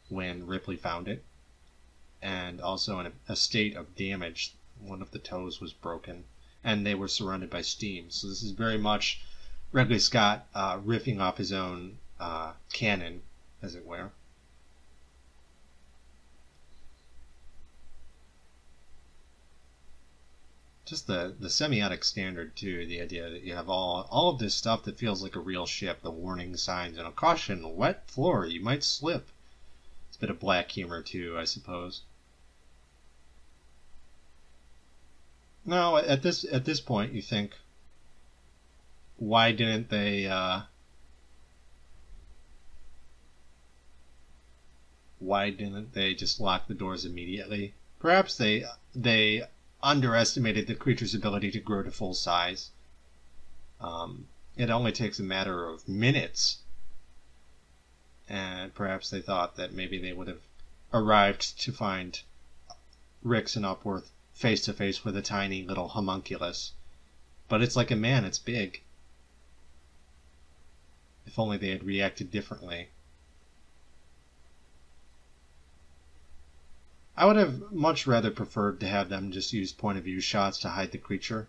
when Ripley found it, and also in a state of damage. One of the toes was broken, and they were surrounded by steam. So this is very much Ridley Scott riffing off his own canon, as it were. Just the semiotic standard, too, the idea that you have all of this stuff that feels like a real ship, the warning signs, and a caution, wet floor, you might slip. It's a bit of black humor, too, I suppose. Now, at this point, you think, why didn't they just lock the doors immediately? Perhaps they underestimated the creature's ability to grow to full size. It only takes a matter of minutes, and perhaps they thought that maybe they would have arrived to find Rix and Upworth face to face with a tiny little homunculus. But it's like a man, it's big. If only they had reacted differently. I would have much rather preferred to have them just use point of view shots to hide the creature.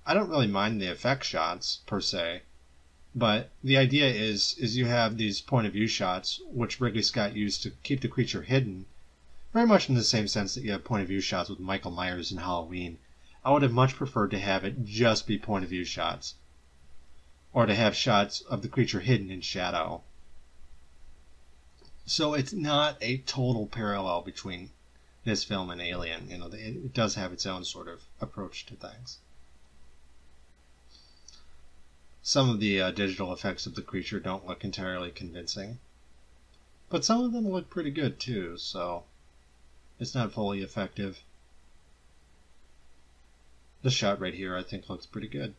I don't really mind the effect shots, per se, but the idea is you have these point of view shots, which Ridley Scott used to keep the creature hidden, very much in the same sense that you have point of view shots with Michael Myers in Halloween. I would have much preferred to have it just be point of view shots, or to have shots of the creature hidden in shadow. So it's not a total parallel between this film and Alien. You know, it does have its own sort of approach to things. Some of the digital effects of the creature don't look entirely convincing, but some of them look pretty good too, so it's not fully effective. This shot right here I think looks pretty good.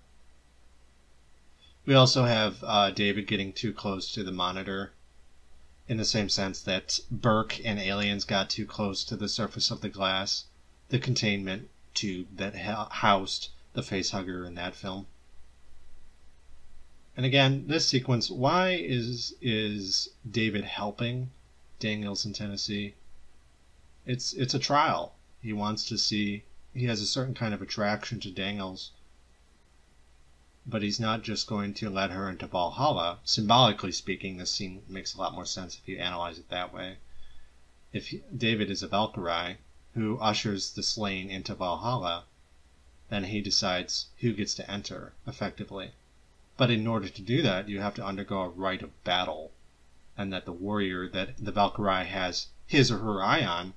We also have David getting too close to the monitor, in the same sense that Burke and Aliens got too close to the surface of the glass, the containment tube that housed the facehugger in that film. And again, this sequence, why is David helping Daniels in Tennessee? It's a trial. He wants to see, he has a certain kind of attraction to Daniels, but he's not just going to let her into Valhalla. Symbolically speaking, this scene makes a lot more sense if you analyze it that way. If David is a Valkyrie who ushers the slain into Valhalla, then he decides who gets to enter, effectively. But in order to do that, you have to undergo a rite of battle, and that the warrior that the Valkyrie has his or her eye on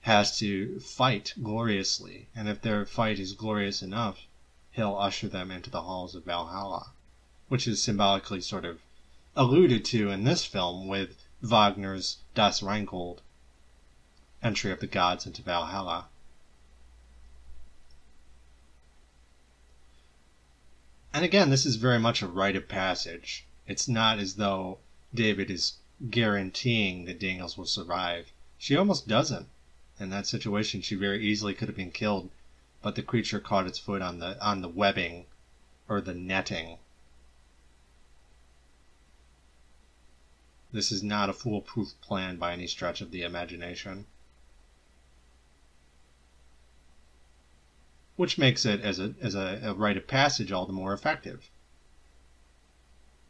has to fight gloriously, and if their fight is glorious enough, he'll usher them into the halls of Valhalla, which is symbolically sort of alluded to in this film with Wagner's Das Rheingold, entry of the gods into Valhalla. And again, this is very much a rite of passage. It's not as though David is guaranteeing that Daniels will survive. She almost doesn't. In that situation, she very easily could have been killed, but the creature caught its foot on the webbing, or the netting. This is not a foolproof plan by any stretch of the imagination. which makes it as a rite of passage all the more effective.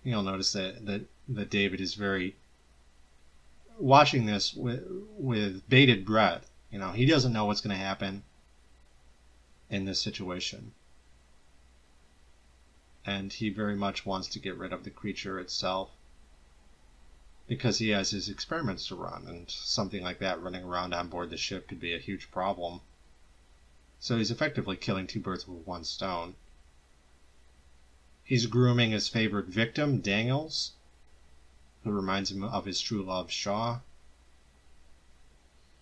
You'll notice that David is very watching this with bated breath. He doesn't know what's going to happen in this situation. And he very much wants to get rid of the creature itself because he has his experiments to run, and something like that running around on board the ship could be a huge problem. So he's effectively killing two birds with one stone. He's grooming his favorite victim, Daniels, who reminds him of his true love, Shaw.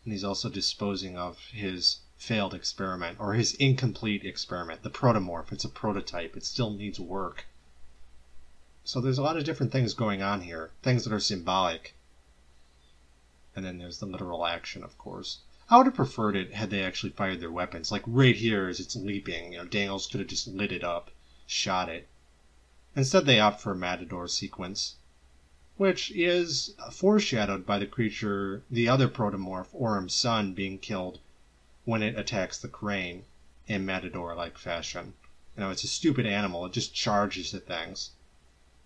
And he's also disposing of his failed experiment, or his incomplete experiment, the protomorph. It's a prototype. It still needs work. So there's a lot of different things going on here, things that are symbolic. And then there's the literal action, of course. I would have preferred it had they actually fired their weapons. Like right here as it's leaping, Daniels could have just lit it up, shot it. Instead they opt for a matador sequence, which is foreshadowed by the creature, the other protomorph, Orm's son, being killed when it attacks the crane in matador-like fashion. It's a stupid animal. It just charges at things,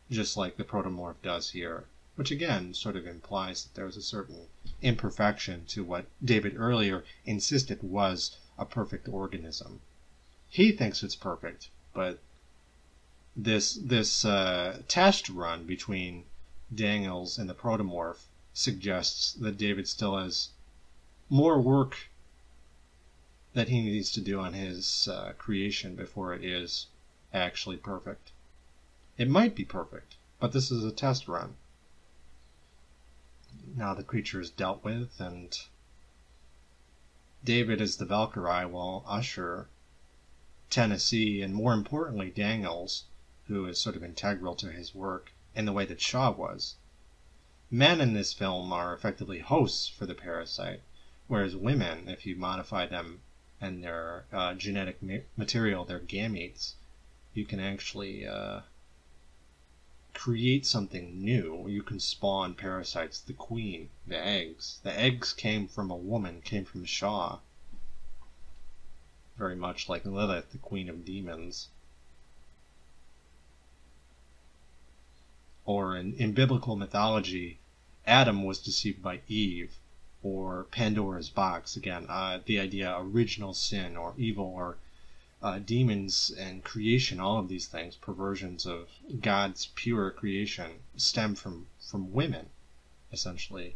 just like the protomorph does here, which again sort of implies that there's a certain imperfection to what David earlier insisted was a perfect organism. He thinks it's perfect, but this test run between Daniels and the protomorph suggests that David still has more work that he needs to do on his creation before it is actually perfect. It might be perfect, but this is a test run. Now the creature is dealt with, and David as the Valkyrie will usher Tennessee, and more importantly Daniels, who is sort of integral to his work, in the way that Shaw was. Men in this film are effectively hosts for the parasite, whereas women, if you modify them and their genetic material, their gametes, you can actually create something new. You can spawn parasites, the queen, the eggs. The eggs came from a woman, came from Shaw. Very much like Lilith, the queen of demons. Or in biblical mythology, Adam was deceived by Eve, or Pandora's box, again, the idea original sin or evil or demons and creation, all of these things, perversions of God's pure creation, stem from women, essentially.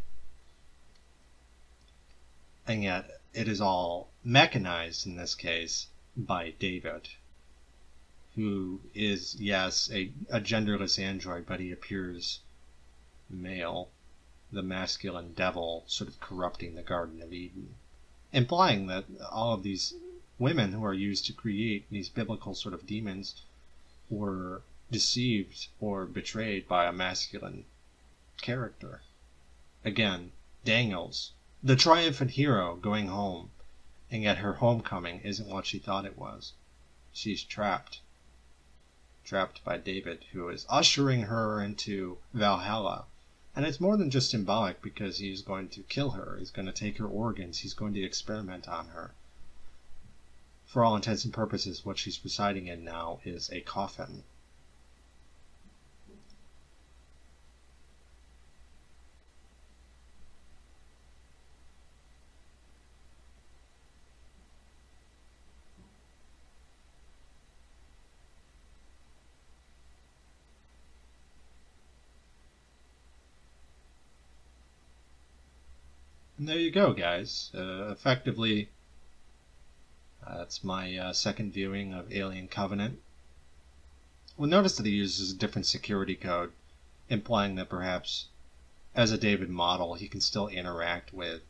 And yet it is all mechanized in this case by David, who is, yes, a genderless android, but he appears male, the masculine devil sort of corrupting the Garden of Eden, implying that all of these women who are used to create these biblical sort of demons were deceived or betrayed by a masculine character. Again, Daniels, the triumphant hero going home, and yet her homecoming isn't what she thought it was. She's trapped by David, who is ushering her into Valhalla. And it's more than just symbolic, because he's going to kill her. He's going to take her organs. He's going to experiment on her. For all intents and purposes, what she's residing in now is a coffin. And there you go, guys. Effectively, that's my second viewing of Alien Covenant. Well, notice that he uses a different security code, implying that perhaps, as a David model, he can still interact with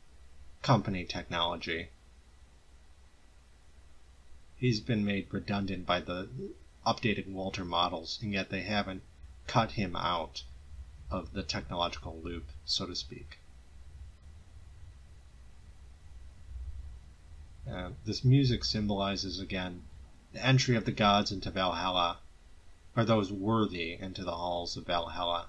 company technology. He's been made redundant by the updated Walter models, and yet they haven't cut him out of the technological loop, so to speak. This music symbolizes, again, the entry of the gods into Valhalla, or those worthy into the halls of Valhalla.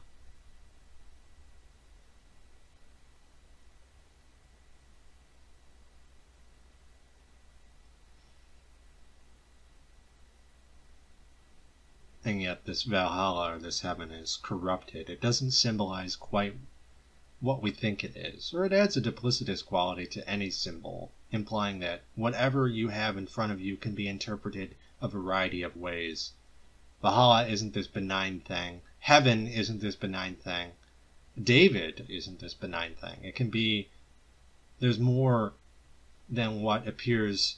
and yet this Valhalla, or this heaven, is corrupted. It doesn't symbolize quite what we think it is, or it adds a duplicitous quality to any symbol, implying that whatever you have in front of you can be interpreted a variety of ways. Valhalla isn't this benign thing. Heaven isn't this benign thing. David isn't this benign thing. It can be, there's more than what appears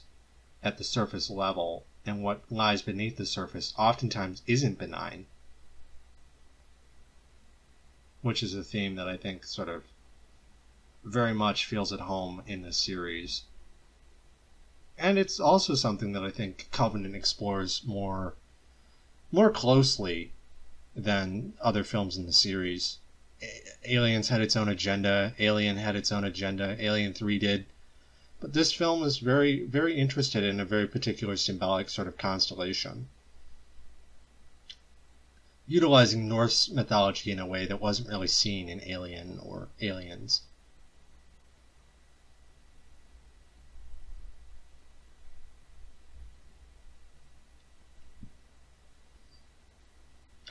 at the surface level, and what lies beneath the surface oftentimes isn't benign, which is a theme that I think sort of very much feels at home in this series. And it's also something that I think Covenant explores more closely than other films in the series. Aliens had its own agenda. Alien had its own agenda. Alien 3 did. But this film is very, very interested in a very particular symbolic sort of constellation, utilizing Norse mythology in a way that wasn't really seen in Alien or Aliens.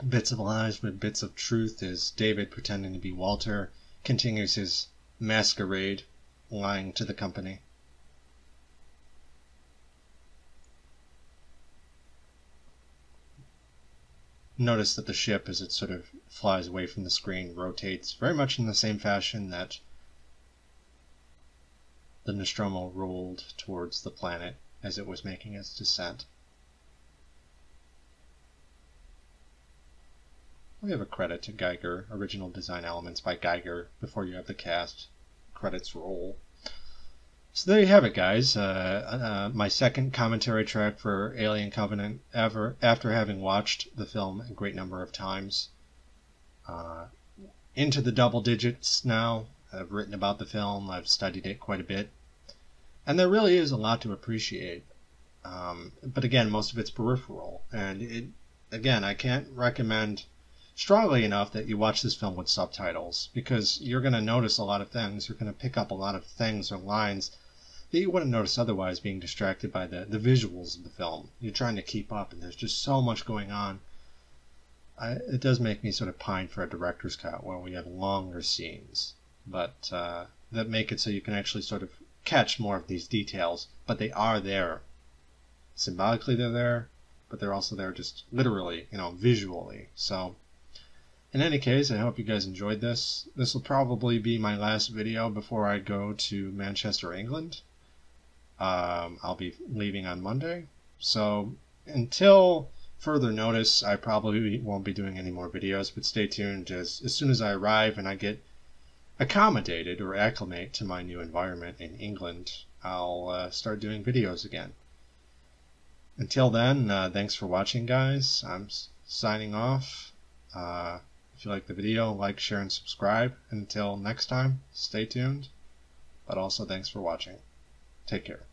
Bits of lies with bits of truth as David, pretending to be Walter, continues his masquerade, lying to the company. Notice that the ship, as it sort of flies away from the screen, rotates very much in the same fashion that the Nostromo rolled towards the planet as it was making its descent. We have a credit to Geiger, original design elements by Geiger, before you have the cast credits roll. So there you have it, guys. My second commentary track for Alien Covenant ever, after having watched the film a great number of times. Into the double digits now. I've written about the film. I've studied it quite a bit. And there really is a lot to appreciate. But again, most of it's peripheral. And again, I can't recommend strongly enough that you watch this film with subtitles, because you're going to notice a lot of things. You're going to pick up a lot of things or lines that you wouldn't notice otherwise, being distracted by the visuals of the film. You're trying to keep up, and there's just so much going on. It does make me sort of pine for a director's cut where we have longer scenes, but that make it so you can actually sort of catch more of these details, but they are there. Symbolically they're there, but they're also there just literally, visually. So in any case, I hope you guys enjoyed this. This will probably be my last video before I go to Manchester, England. I'll be leaving on Monday. So until further notice, I probably won't be doing any more videos, but stay tuned. As soon as I arrive and I get accommodated or acclimate to my new environment in England, I'll start doing videos again. Until then, thanks for watching, guys. I'm signing off. If you like the video, like, share, and subscribe. Until next time, stay tuned. But also, thanks for watching. Take care.